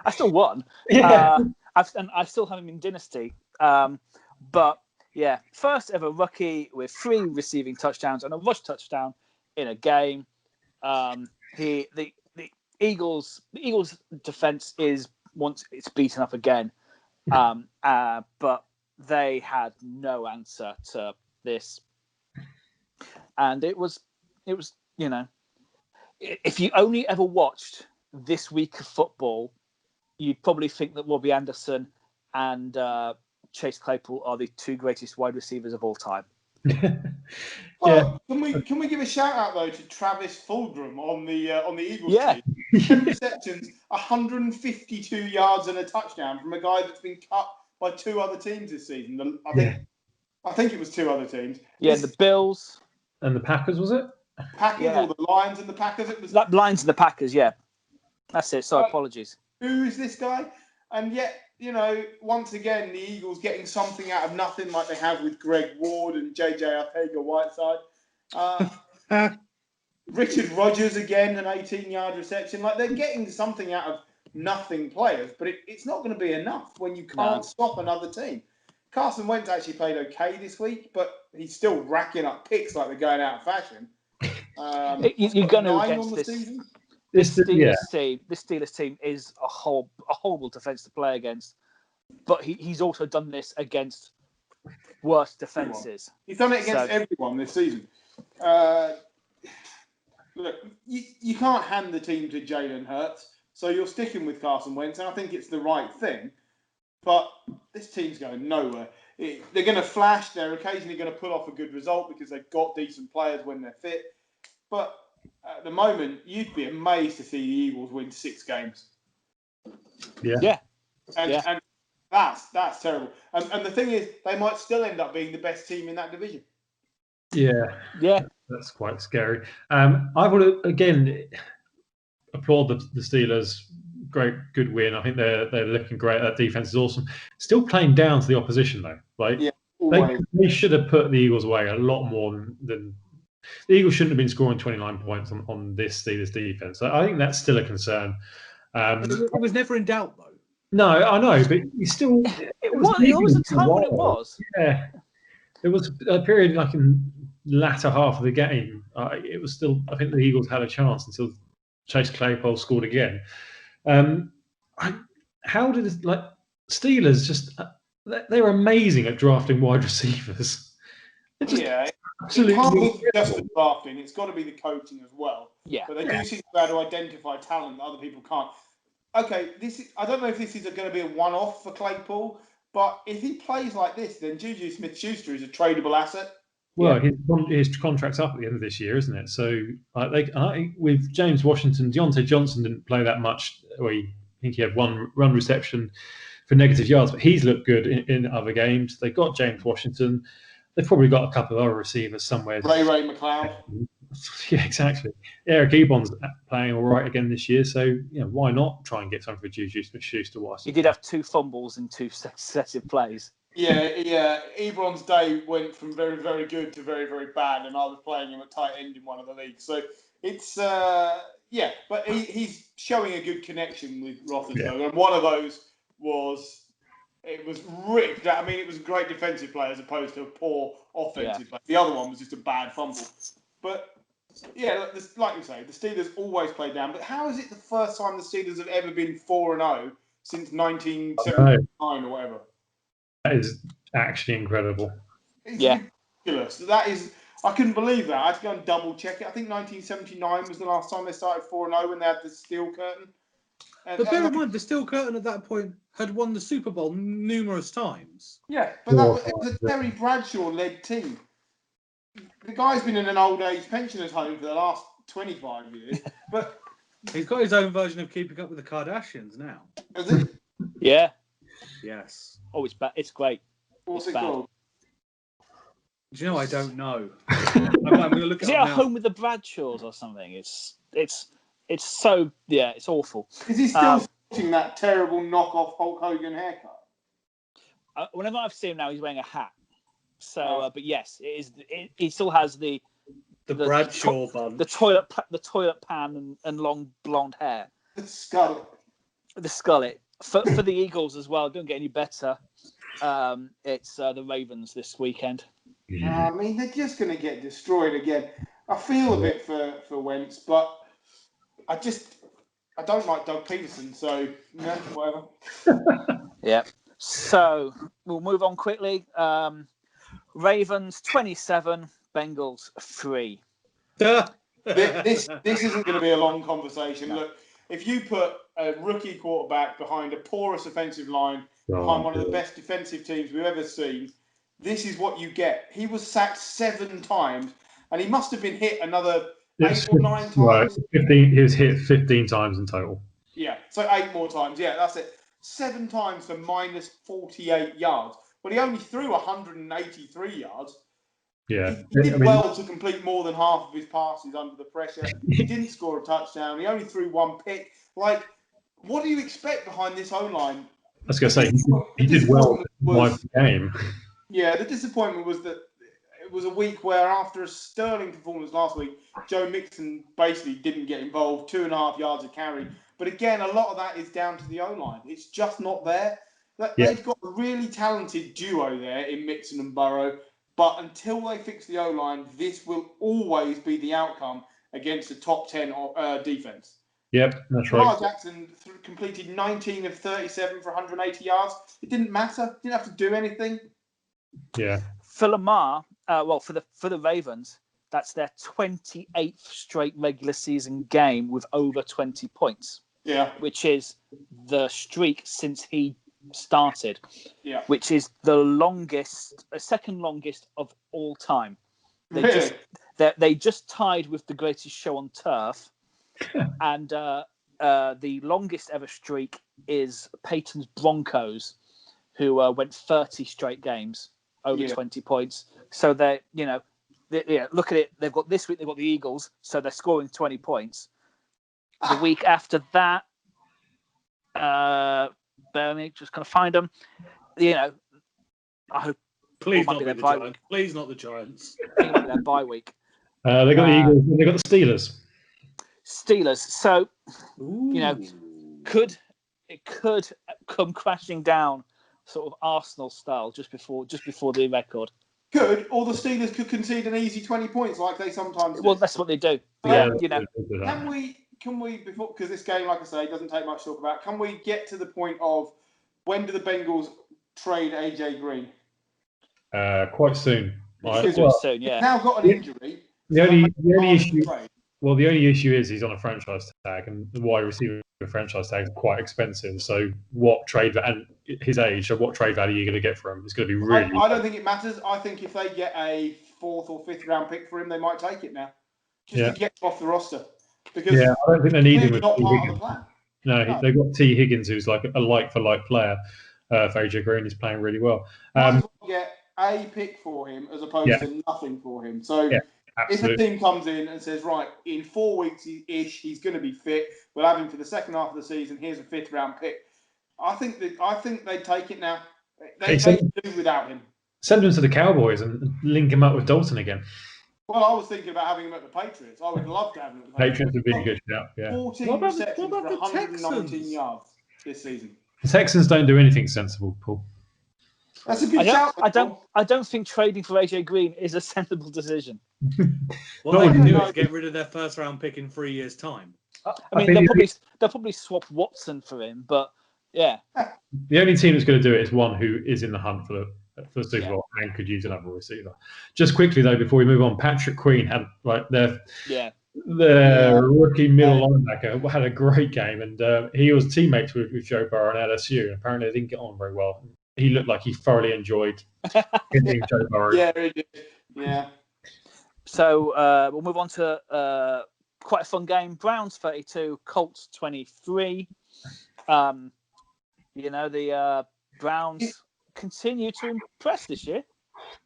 I still won. Yeah. I still have him in Dynasty. But yeah, first ever rookie with 3 receiving touchdowns and a rush touchdown in a game. The Eagles defense is once it's beaten up again, but they had no answer to this, and it was if you only ever watched this week of football, you'd probably think that Robbie Anderson and Chase Claypool are the two greatest wide receivers of all time. Well, can we give a shout out though to Travis Fulgham on the Eagles team? 10 receptions, 152 yards and a touchdown from a guy that's been cut by two other teams this season. I think it was two other teams. Yeah, the Bills and the Packers, was it? Packers or the Lions and the Packers? It was Lions and the Packers. Yeah, that's it. So apologies. Who is this guy? And yet, once again, the Eagles getting something out of nothing like they have with Greg Ward and JJ Arcega-Whiteside. Richard Rodgers again, an 18-yard reception. Like, they're getting something out of nothing players, but it's not going to be enough when you can't stop another team. Carson Wentz actually played okay this week, but he's still racking up picks like they're going out of fashion. You're going to against this season. This Steelers team is a horrible defense to play against, but he's also done this against worse defenses. He's done it against everyone this season. Look, you can't hand the team to Jalen Hurts, so you're sticking with Carson Wentz, and I think it's the right thing. But this team's going nowhere. They're going to flash. They're occasionally going to pull off a good result because they've got decent players when they're fit. But at the moment, you'd be amazed to see the Eagles win 6 games. Yeah. And that's terrible. And the thing is, they might still end up being the best team in that division. Yeah. That's quite scary. I want to again applaud the Steelers. Good win. I think they're looking great. That defense is awesome. Still playing down to the opposition though. They should have put the Eagles away a lot more than the Eagles shouldn't have been scoring 29 points on this Steelers defense. I think that's still a concern. It was never in doubt though. No, I know, but you still. It was a time when it was. Yeah, it was a period like in the latter half of the game. It was still. I think the Eagles had a chance until Chase Claypool scored again. How did Steelers just? They were amazing at drafting wide receivers. Absolutely. It can't be just the drafting. It's got to be the coaching as well. Yeah. But they do seem to be able to identify talent that other people can't. Okay, I don't know if this is going to be a one-off for Claypool, but if he plays like this, then Juju Smith-Schuster is a tradable asset. Well, his contract's up at the end of this year, isn't it? So with James Washington, Deontay Johnson didn't play that much. I think he had one run reception for negative yards, but he's looked good in other games. They got James Washington. They've probably got a couple of other receivers somewhere. Ray McLeod. Yeah, exactly. Eric Ebon's playing all right again this year, so why not try and get something for Juju Smith-Schuster? He did have 2 fumbles in 2 successive plays. Yeah. Ebron's day went from very, very good to very, very bad, and I was playing him at tight end in one of the leagues. So it's but he's showing a good connection with Roethlisberger, and one of those was. It was ripped. I mean, it was a great defensive play as opposed to a poor offensive play. The other one was just a bad fumble. But, like you say, the Steelers always play down. But how is it the first time the Steelers have ever been 4-0 since 1979 or whatever? That is actually incredible. It's ridiculous. That is... I couldn't believe that. I had to go and double check it. I think 1979 was the last time they started 4-0 when they had the steel curtain. But bear in mind, the Steel Curtain at that point had won the Super Bowl numerous times. Yeah, but it was a Terry Bradshaw-led team. The guy's been in an old age pensioners' home for the last 25 years, but he's got his own version of Keeping Up with the Kardashians now. Is it? Yeah. Yes. Oh, it's bad. It's great. What's it called? Do you know? I don't know. I'm going to look Is it at a Home with the Bradshaws or something? It's so it's awful. Is he still sporting that terrible knockoff Hulk Hogan haircut? Whenever I've seen him now, he's wearing a hat. So, but yes, it is. He still has the Bradshaw bun, the toilet pan, and long blonde hair. The skullet. For the Eagles as well. Don't get any better. It's the Ravens this weekend. I mean, they're just going to get destroyed again. I feel a bit for Wentz, but. I don't like Doug Peterson, so whatever. Yeah. So we'll move on quickly. Ravens 27, Bengals 3. This isn't going to be a long conversation. No. Look, if you put a rookie quarterback behind a porous offensive line, behind one of the best defensive teams we've ever seen, this is what you get. He was sacked 7 times, and he must have been hit another 8 or 9 times. Right, 15. He was hit 15 times in total. Yeah, so 8 more times. Yeah, that's it. 7 times for minus 48 yards. But he only threw 183 yards. Yeah, He did well to complete more than half of his passes under the pressure. He didn't score a touchdown. He only threw 1 pick. Like, what do you expect behind this O-line? I was going to say, he did well to survive the game. Yeah, the disappointment was that it was a week where, after a sterling performance last week, Joe Mixon basically didn't get involved, 2.5 yards a carry. But again, a lot of that is down to the O-line. It's just not there. They've got a really talented duo there in Mixon and Burrow. But until they fix the O-line, this will always be the outcome against a top 10 defense. Yep, that's right. Lamar Jackson completed 19 of 37 for 180 yards. It didn't matter. Didn't have to do anything. Yeah. For Lamar, for the Ravens, that's their 28th straight regular season game with over 20 points. Yeah. Which is the streak since he started. Yeah. Which is the second longest of all time. They just tied with the greatest show on turf. And the longest ever streak is Peyton's Broncos, who went 30 straight games over 20 points. So look at it. They've got this week. They've got the Eagles, so they're scoring 20 points. The week after that, Bernie just kind of find them. I hope. Please not the Giants. Please not the Giants. It might be their bye week. They got the Eagles. And they got the Steelers. So, could come crashing down, sort of Arsenal style, just before the record. Could, or the Steelers could concede an easy 20 points like they sometimes do. Well, that's what they do. Can we before, because this game, like I say, doesn't take much to talk about. Can we get to the point of when do the Bengals trade AJ Green? Quite soon. Soon, yeah. He's now got an injury. The only issue. Well, the only issue is he's on a franchise tag, and the wide receiver franchise tag is quite expensive. So, what trade and his age? So, what trade value are you going to get for him? It's going to be really. I don't think it matters. I think if they get a 4th or 5th round pick for him, they might take it now, just to get him off the roster. Because I don't think they need him with not T. part Higgins. of the plan. No, they've got T. Higgins, who's like a like-for-like player. For AJ Green, he's playing really well. Get a pick for him as opposed to nothing for him. So if a team comes in and says, right, in 4 weeks-ish, he's going to be fit, we'll have him for the second half of the season, here's a 5th round pick. I think they take it now. They do without him. Send him to the Cowboys and link him up with Dalton again. Well, I was thinking about having him at the Patriots. I would love to have him at the Patriots would be a good shout, 14 receptions for 119 yards this season. The Texans don't do anything sensible, Paul. That's a good shout. I don't think trading for AJ Green is a sensible decision. What they can do is get rid of their 1st round pick in 3 years' time. I mean, they'll probably swap Watson for him, but yeah. The only team that's going to do it is one who is in the hunt for the Super Bowl and could use another receiver. Just quickly though, before we move on, Patrick Quinn had their rookie middle linebacker had a great game, and he was teammates with Joe Burrow and LSU. And apparently, they didn't get on very well. He looked like he thoroughly enjoyed hitting Joe Burrow. Yeah, he did. Yeah. So we'll move on to quite a fun game. Browns 32, Colts 23. The Browns continue to impress this year.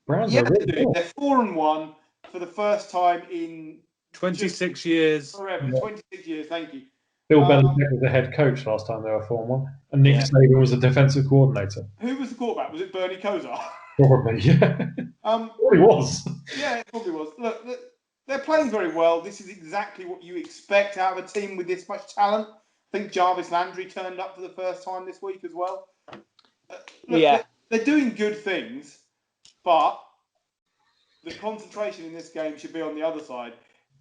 Browns are really good. They're 4-1 for the first time in 26 years. Forever. 26 years, thank you. Bill Belichick was the head coach last time they were 4-1, and Nick Saban was the defensive coordinator. Who was the quarterback? Was it Bernie Kosar? Probably, yeah. Probably was. Yeah, it probably was. Look, they're playing very well. This is exactly what you expect out of a team with this much talent. I think Jarvis Landry turned up for the first time this week as well. They're doing good things, but the concentration in this game should be on the other side.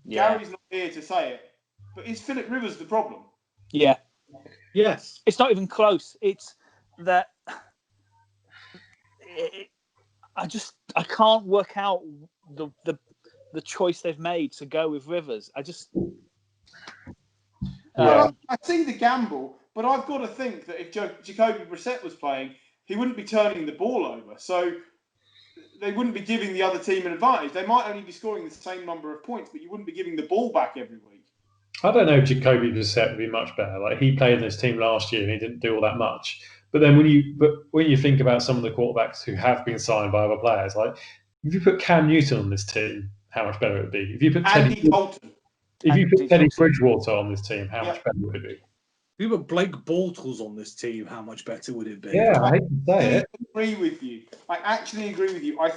Yeah. Gary's not here to say it, but is Phillip Rivers the problem? Yeah. Yes. It's not even close. It's that I can't work out the choice they've made to go with Rivers. I see the gamble, but I've got to think that if Jacoby Brissett was playing, he wouldn't be turning the ball over. So they wouldn't be giving the other team an advantage. They might only be scoring the same number of points, but you wouldn't be giving the ball back every week. I don't know if Jacoby Brissett would be much better. Like, he played in this team last year and he didn't do all that much. But then when you think about some of the quarterbacks who have been signed by other players, like if you put Cam Newton on this team, how much better it would be? If you put Teddy Bridgewater on this team, how much better would it be? If you put Blake Bortles on this team, how much better would it be? Yeah, I hate to say it. Agree with you. I actually agree with you. I've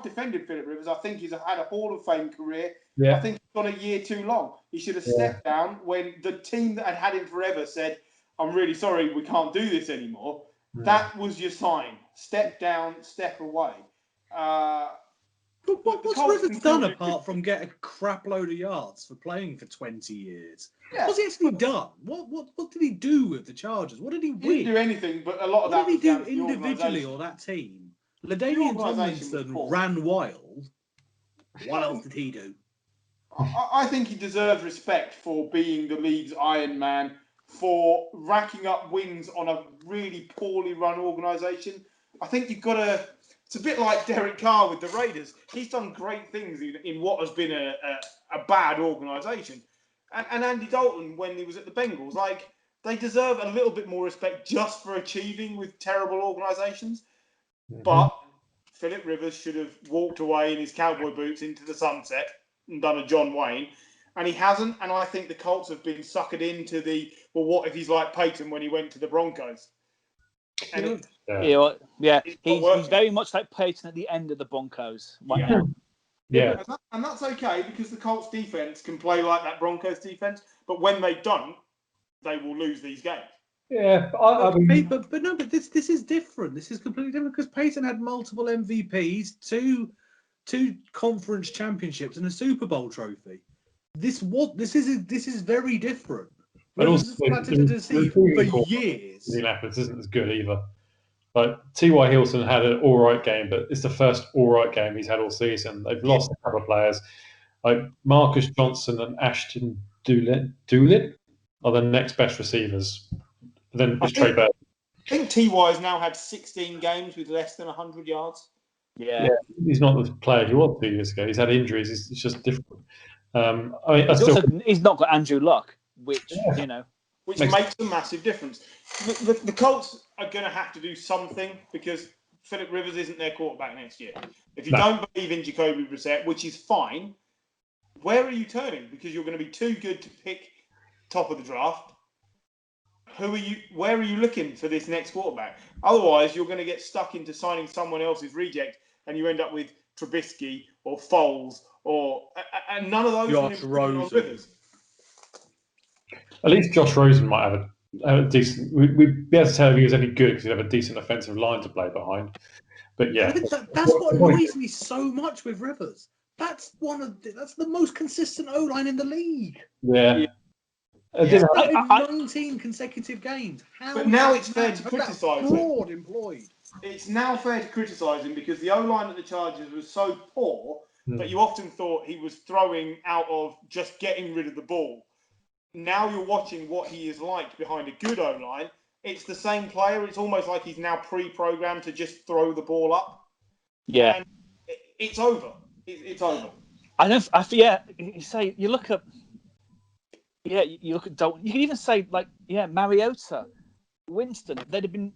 defended Philip Rivers. I think he's had a Hall of Fame career. Yeah. I think he's gone a year too long. He should have stepped down when the team that had him forever said, "I'm really sorry, we can't do this anymore." That was your sign. Step down, step away. But what's Rivers done apart from get a crap load of yards for playing for 20 years? Yeah. What's he actually done? What did he do with the Chargers? What did he win? He didn't do anything, but a lot of what that did he was do individually or that team? LaDainian Tomlinson ran wild. What else did he do? I think he deserves respect for being the league's Iron Man, for racking up wins on a really poorly run organisation. I think you've got to... It's a bit like Derek Carr with the Raiders. He's done great things in what has been a bad organisation. And Andy Dalton, when he was at the Bengals, like, they deserve a little bit more respect just for achieving with terrible organisations. Mm-hmm. But Philip Rivers should have walked away in his cowboy boots into the sunset and done a John Wayne. And he hasn't. And I think the Colts have been suckered into well, what if he's like Peyton when he went to the Broncos? And he's very much like Peyton at the end of the Broncos right now. Yeah. And that's okay because the Colts defense can play like that Broncos defense, but when they don't, they will lose these games. Yeah, but this is different. This is completely different because Peyton had multiple MVPs, two conference championships, and a Super Bowl trophy. This is very different. But also, for years. Indianapolis isn't as good either. Like T.Y. Hilton had an all right game, but it's the first all right game he's had all season. They've lost a couple of players, like Marcus Johnson and Ashton Doolittle are the next best receivers. Then it's Trey Burton. I think T.Y. has now had 16 games with less than 100 yards. Yeah, he's not the player he was 2 years ago. He's had injuries. It's just different. He's not got Andrew Luck, which makes a massive difference. The Colts are going to have to do something because Philip Rivers isn't their quarterback next year. If you don't believe in Jacoby Brissett, which is fine, where are you turning? Because you're going to be too good to pick top of the draft. Where are you looking for this next quarterback? Otherwise, you're going to get stuck into signing someone else's reject, and you end up with Trubisky or Foles and none of those. Josh Rosen. At least Josh Rosen might have a decent. We'd be able to tell if he was any good because he'd have a decent offensive line to play behind. But yeah, that's what annoys me so much with Rivers. That's the most consistent O-line in the league. Yeah. He's in 19 consecutive games. But now it's fair to criticise him. Employed. It's now fair to criticise him because the O-line at the Chargers was so poor that you often thought he was throwing out of just getting rid of the ball. Now you're watching what he is like behind a good O-line. It's the same player. It's almost like he's now pre-programmed to just throw the ball up. Yeah. And it's over. It's over. You look at Dalton. You can even say Mariota, Winston. They'd have been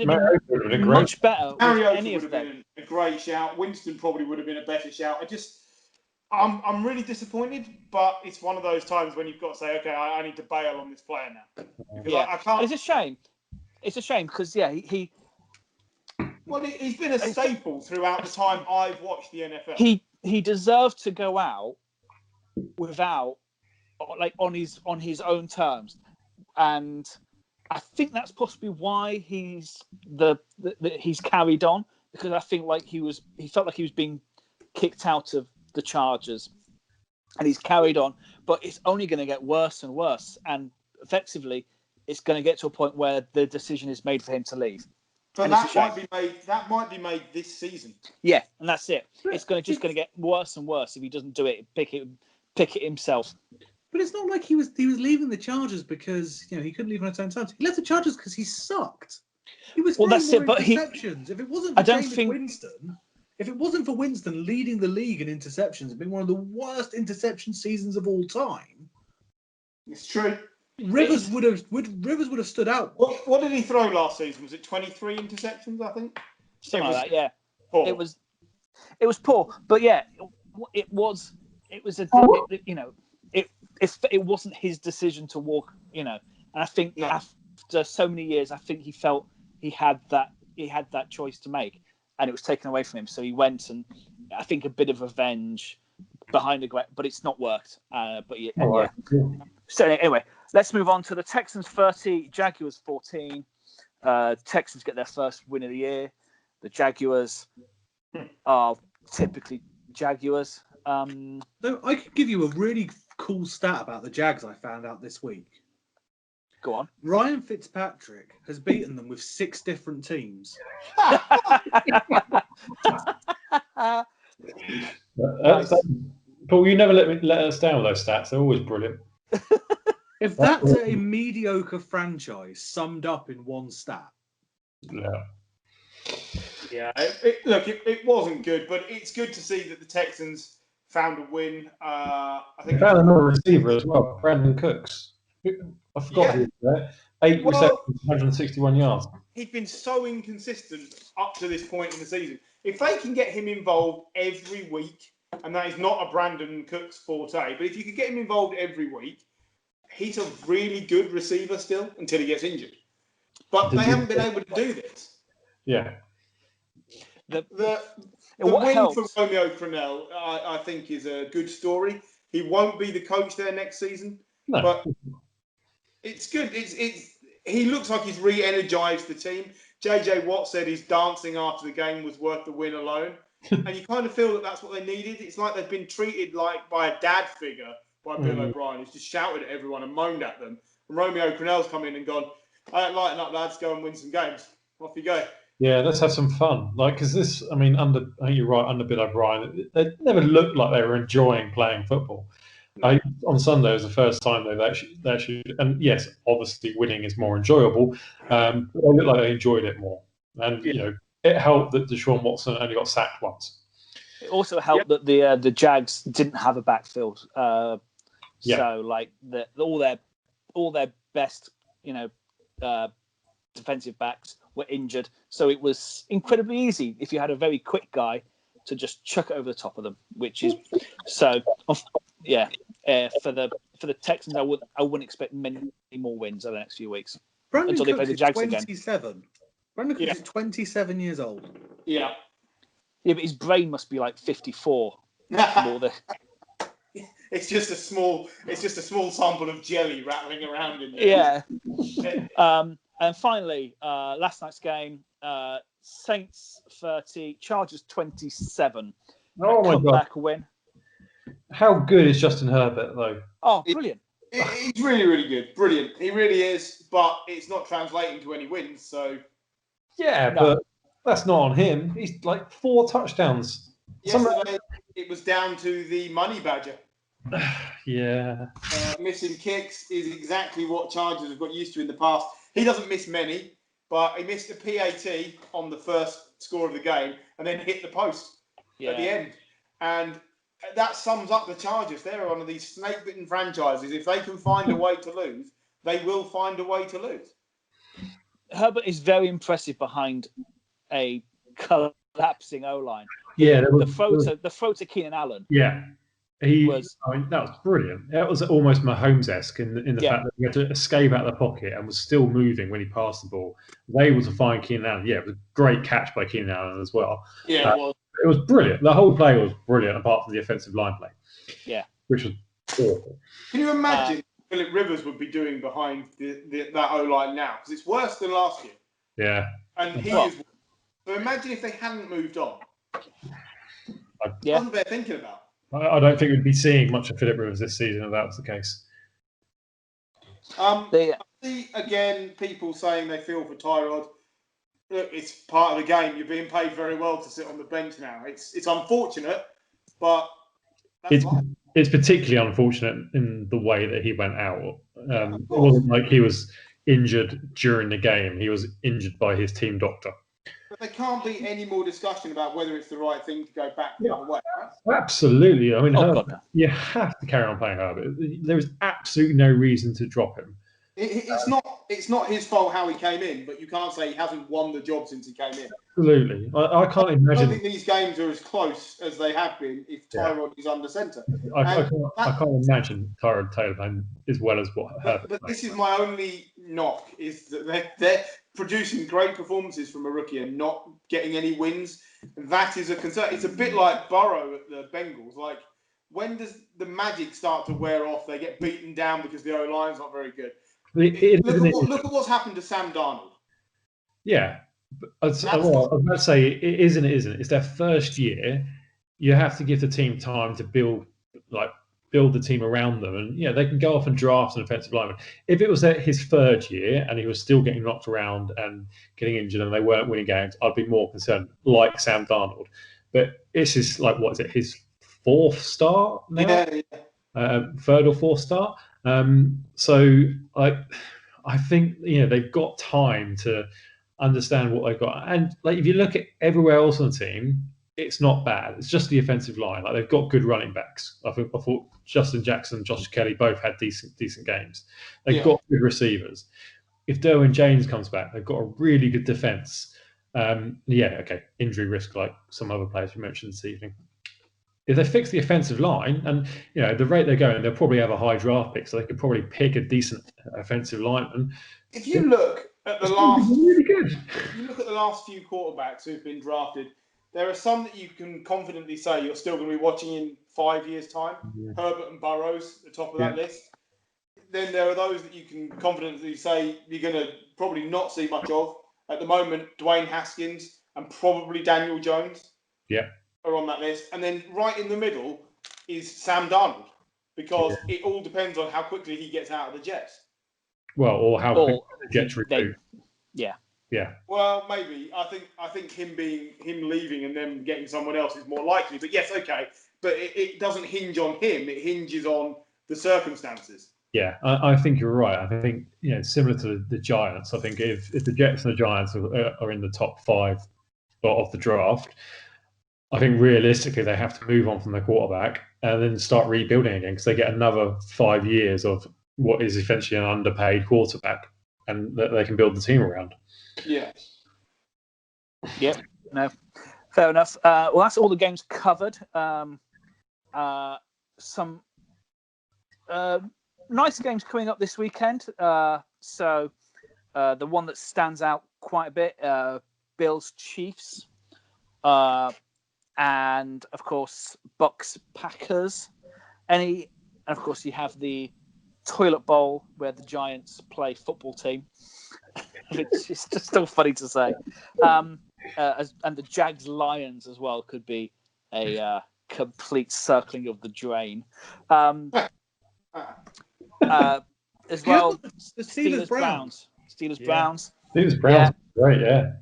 much better. Mariota would have been a great shout. Winston probably would have been a better shout. I'm really disappointed, but it's one of those times when you've got to say, okay, I need to bail on this player now. Because I can't. It's a shame. It's a shame because he's been a staple throughout the time I've watched the NFL. He deserved to go out without on his own terms, and I think that's possibly why he's he's carried on because I think he felt like he was being kicked out of the Chargers, and he's carried on. But it's only going to get worse and worse, and effectively, it's going to get to a point where the decision is made for him to leave. But that might be made this season. Yeah, and that's it. It's going to get worse and worse if he doesn't do it. Pick it himself. But it's not like he was leaving the Chargers because he couldn't leave on his own terms. He left the Chargers because he sucked. He was throwing more interceptions. If it wasn't for Winston, if it wasn't for Winston leading the league in interceptions and being one of the worst interception seasons of all time, it's true. Rivers would have stood out. What did he throw last season? Was it 23 interceptions? I think something like that. Yeah, poor. It was poor, but yeah, it wasn't his decision to walk. And I think after so many years, I think he felt he had that choice to make, and it was taken away from him. So he went, and I think a bit of revenge behind the but it's not worked. But yeah. So anyway, let's move on to the Texans 30, Jaguars 14. Texans get their first win of the year. The Jaguars are typically Jaguars. So I could give you a really cool stat about the Jags I found out this week. Go on. Ryan Fitzpatrick has beaten them with 6 different teams. Paul, you never let us down with those stats. They're always brilliant. If that's a mediocre franchise summed up in one stat. Yeah. It wasn't good, but it's good to see that the Texans found a win. I think they found another receiver as well, Brandon Cooks. I forgot who was there. 8 receptions, 161 yards. He's been so inconsistent up to this point in the season. If they can get him involved every week, and that is not a Brandon Cooks forte, but if you could get him involved every week, he's a really good receiver still until he gets injured. But they haven't been able to do this. Yeah. The win for Romeo Crennel, I think, is a good story. He won't be the coach there next season, but it's good. He looks like he's re-energized the team. JJ Watt said his dancing after the game was worth the win alone, and you kind of feel that that's what they needed. It's like they've been treated like by a dad figure by Bill O'Brien, who's just shouted at everyone and moaned at them. And Romeo Crennel's come in and gone, "All right, lighten up, lads, go and win some games. Off you go." Yeah, let's have some fun. Because this, I think you're right, under Bill O'Brien, they never looked like they were enjoying playing football. On Sunday was the first time they actually, and yes, obviously winning is more enjoyable, but they looked like they enjoyed it more. And, it helped that Deshaun Watson only got sacked once. It also helped that the Jags didn't have a backfield. So, like, all their best, defensive backs were injured. So it was incredibly easy if you had a very quick guy to just chuck it over the top of them, which is so. For the Texans, I wouldn't expect many more wins over the next few weeks until they play the Jags again. Brandon Cooks is 27 years old. Yeah. Yeah, but his brain must be like 54. It's just a small sample of jelly rattling around in there. Yeah. And finally, last night's game, Saints 30, Chargers 27. Oh my God. Comeback win. How good is Justin Herbert, though? Oh, brilliant. He's really, really good. Brilliant. He really is, but it's not translating to any wins, so... Yeah, but that's not on him. He's like 4 touchdowns. Yesterday, it was down to the money badger. Yeah. Missing kicks is exactly what Chargers have got used to in the past. He doesn't miss many, but he missed a PAT on the first score of the game and then hit the post at the end. And that sums up the Chargers. They're one of these snake-bitten franchises. If they can find a way to lose, they will find a way to lose. Herbert is very impressive behind a collapsing O-line. Yeah. The throw to Keenan Allen. Yeah. That was brilliant. That was almost Mahomes-esque in the fact that he had to escape out of the pocket and was still moving when he passed the ball. Was able to find Keenan Allen. Yeah, it was a great catch by Keenan Allen as well. Yeah, it was. It was brilliant. The whole play was brilliant, apart from the offensive line play. Yeah. Which was awful. Can you imagine Philip Rivers would be doing behind that O-line now? Because it's worse than last year. Yeah. And he is. So imagine if they hadn't moved on. What they're thinking about. I don't think we'd be seeing much of Philip Rivers this season if that was the case. I see, again, people saying they feel for Tyrod. Look, it's part of the game. You're being paid very well to sit on the bench now. It's unfortunate, but that's life. it's particularly unfortunate in the way that he went out. It wasn't like he was injured during the game. He was injured by his team doctor. But there can't be any more discussion about whether it's the right thing to go back the other way. Absolutely. I mean, God, no. you have to carry on playing Herbert. There is absolutely no reason to drop him. It's not his fault how he came in, but you can't say he hasn't won the job since he came in. Absolutely. I can't imagine. I don't think these games are as close as they have been if Tyrod is under centre. I can't imagine Tyrod Taylor playing as well as what Herbert. But this is my only knock, is that they're producing great performances from a rookie and not getting any wins. And that is a concern. It's a bit like Burrow at the Bengals. Like, when does the magic start to wear off? They get beaten down because the O-line's not very good. Look at what's happened to Sam Darnold. Yeah. I was about to say, it is and it isn't. It's their first year. You have to give the team time to build the team around them. And, they can go off and draft an offensive lineman. If it was his third year and he was still getting knocked around and getting injured and they weren't winning games, I'd be more concerned, like Sam Darnold. But this is his fourth start now? Yeah. Third or fourth start. So I think they've got time to understand what they've got, and if you look at everywhere else on the team, it's not bad. It's just the offensive line. Like, they've got good running backs. I thought Justin Jackson and Josh Kelly both had decent games. They've got good receivers. If Derwin James comes back, they've got a really good defense. Injury risk like some other players we mentioned this evening. If they fix the offensive line, and the rate they're going, they'll probably have a high draft pick, so they could probably pick a decent offensive lineman. If you look at the last few quarterbacks who've been drafted, there are some that you can confidently say you're still going to be watching in 5 years' time. Yeah. Herbert and Burrows, the top of that list. Then there are those that you can confidently say you're going to probably not see much of. At the moment, Dwayne Haskins and probably Daniel Jones. Yeah. Are on that list, and then right in the middle is Sam Darnold, because it all depends on how quickly he gets out of the Jets. Well, or how quickly the Jets recoup. Yeah. Well, maybe. I think him leaving and then getting someone else is more likely. But yes, okay. But it doesn't hinge on him. It hinges on the circumstances. Yeah, I think you're right. I think similar to the Giants. I think if the Jets and the Giants are in the top 5 of the draft, I think realistically they have to move on from the quarterback and then start rebuilding again, because they get another 5 years of what is essentially an underpaid quarterback, and that they can build the team around. Yeah. Yep. No. Fair enough. Well, that's all the games covered. Some nice games coming up this weekend. So the one that stands out quite a bit, Bills Chiefs. And of course, Bucks Packers. And of course, you have the toilet bowl where the Giants play football team. It's just still funny to say. And the Jags Lions as well could be a complete circling of the drain. As well, the Steelers Browns. Steelers Browns. Steelers Browns, great, yeah.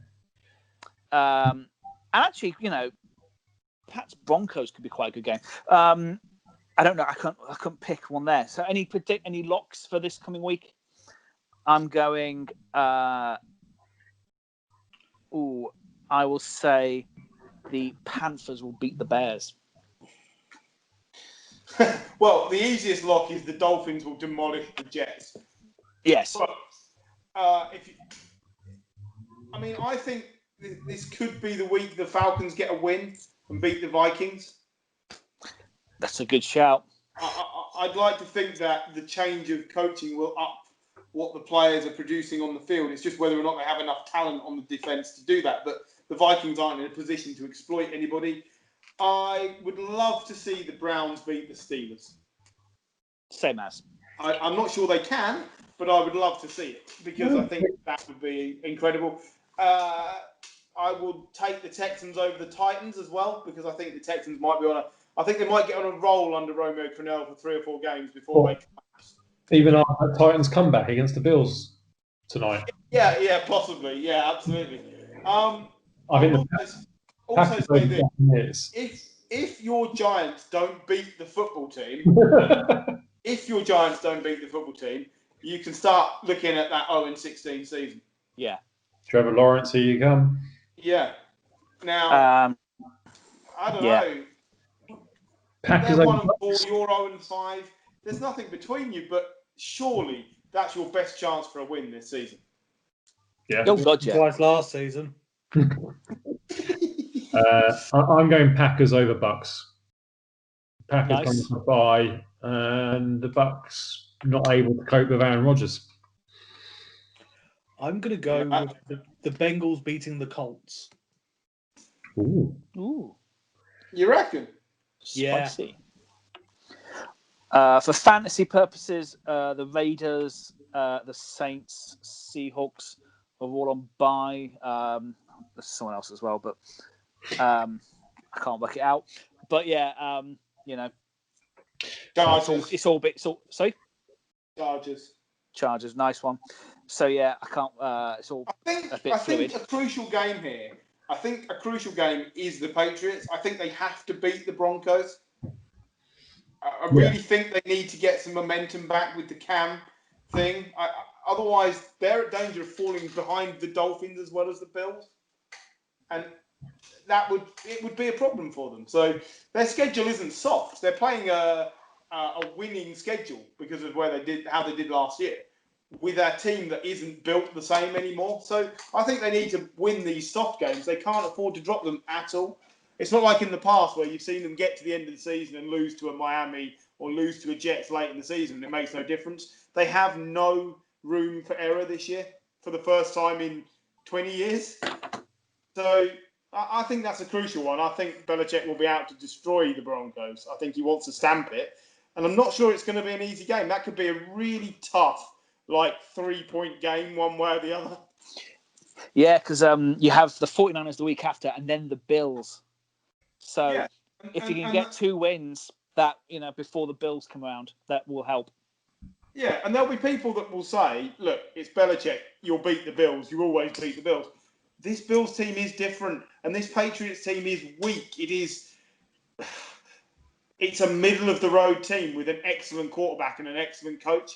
And actually, Pats Broncos could be quite a good game. I don't know. I couldn't pick one there. So any locks for this coming week? I'm going. I will say the Panthers will beat the Bears. Well, the easiest lock is the Dolphins will demolish the Jets. Yes. But, I think this could be the week the Falcons get a win and beat the Vikings. That's a good shout. I'd like to think that the change of coaching will up what the players are producing on the field. It's just whether or not they have enough talent on the defence to do that. But the Vikings aren't in a position to exploit anybody. I would love to see the Browns beat the Steelers. Same as. I'm not sure they can, but I would love to see it, because I think that would be incredible. I will take the Texans over the Titans as well, because I think the Texans might be I think they might get on a roll under Romeo Crennel for 3 or 4 games before they. Even our Titans comeback against the Bills tonight. Yeah, possibly. Yeah, absolutely. I think also say this: if your Giants don't beat the football team, you can start looking at that 0-16 season. Yeah. Trevor Lawrence, here you come. Yeah. Now, I don't know. Packers They're over 1-4, Bucks. you're 0-5. There's nothing between you, but surely that's your best chance for a win this season. Yeah. Oh, God, yeah. Twice last season. I'm going Packers over Bucks. Packers Nice. coming for a bye, and the Bucks not able to cope with Aaron Rodgers. I'm going to go with the Bengals beating the Colts. Ooh. You reckon? Spicy. For fantasy purposes, the Raiders, the Saints, Seahawks are all on bye. There's someone else as well, but I can't work it out. But yeah, Chargers. Sorry? Chargers. Nice one. So yeah, I can't. It's all a bit fluid. I think a crucial game here. I think a crucial game is the Patriots. I think they have to beat the Broncos. I really think they need to get some momentum back with the Cam thing. Otherwise, they're at danger of falling behind the Dolphins as well as the Bills, and it would be a problem for them. So their schedule isn't soft. They're playing a winning schedule because of how they did last year, with a team that isn't built the same anymore. So I think they need to win these soft games. They can't afford to drop them at all. It's not like in the past where you've seen them get to the end of the season and lose to a Miami or lose to a Jets late in the season. It makes no difference. They have no room for error this year for the first time in 20 years. So I think that's a crucial one. I think Belichick will be out to destroy the Broncos. I think he wants to stamp it. And I'm not sure it's going to be an easy game. That could be a really tough, 3-point game one way or the other. Yeah, because you have the 49ers the week after and then the Bills. So Yeah. if you can get 2 wins that, before the Bills come around, that will help. Yeah, and there'll be people that will say, look, it's Belichick. You'll beat the Bills. You always beat the Bills. This Bills team is different, and this Patriots team is weak. It's a middle-of-the-road team with an excellent quarterback and an excellent coach,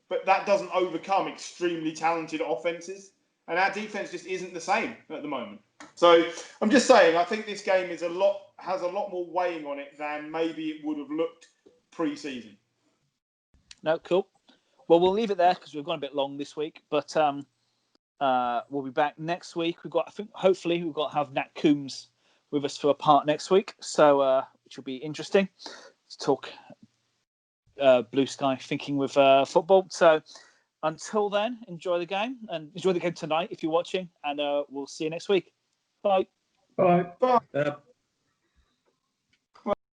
but that doesn't overcome extremely talented offenses, and our defense just isn't the same at the moment. So I'm just saying, I think this game has a lot more weighing on it than maybe it would have looked pre-season. No, cool. Well, we'll leave it there because we've gone a bit long this week, but we'll be back next week. Hopefully we've got to have Nat Coombs with us for a part next week, so which will be interesting to talk blue sky thinking with football. So until then, enjoy the game tonight if you're watching, and we'll see you next week. Bye. Bye. Bye.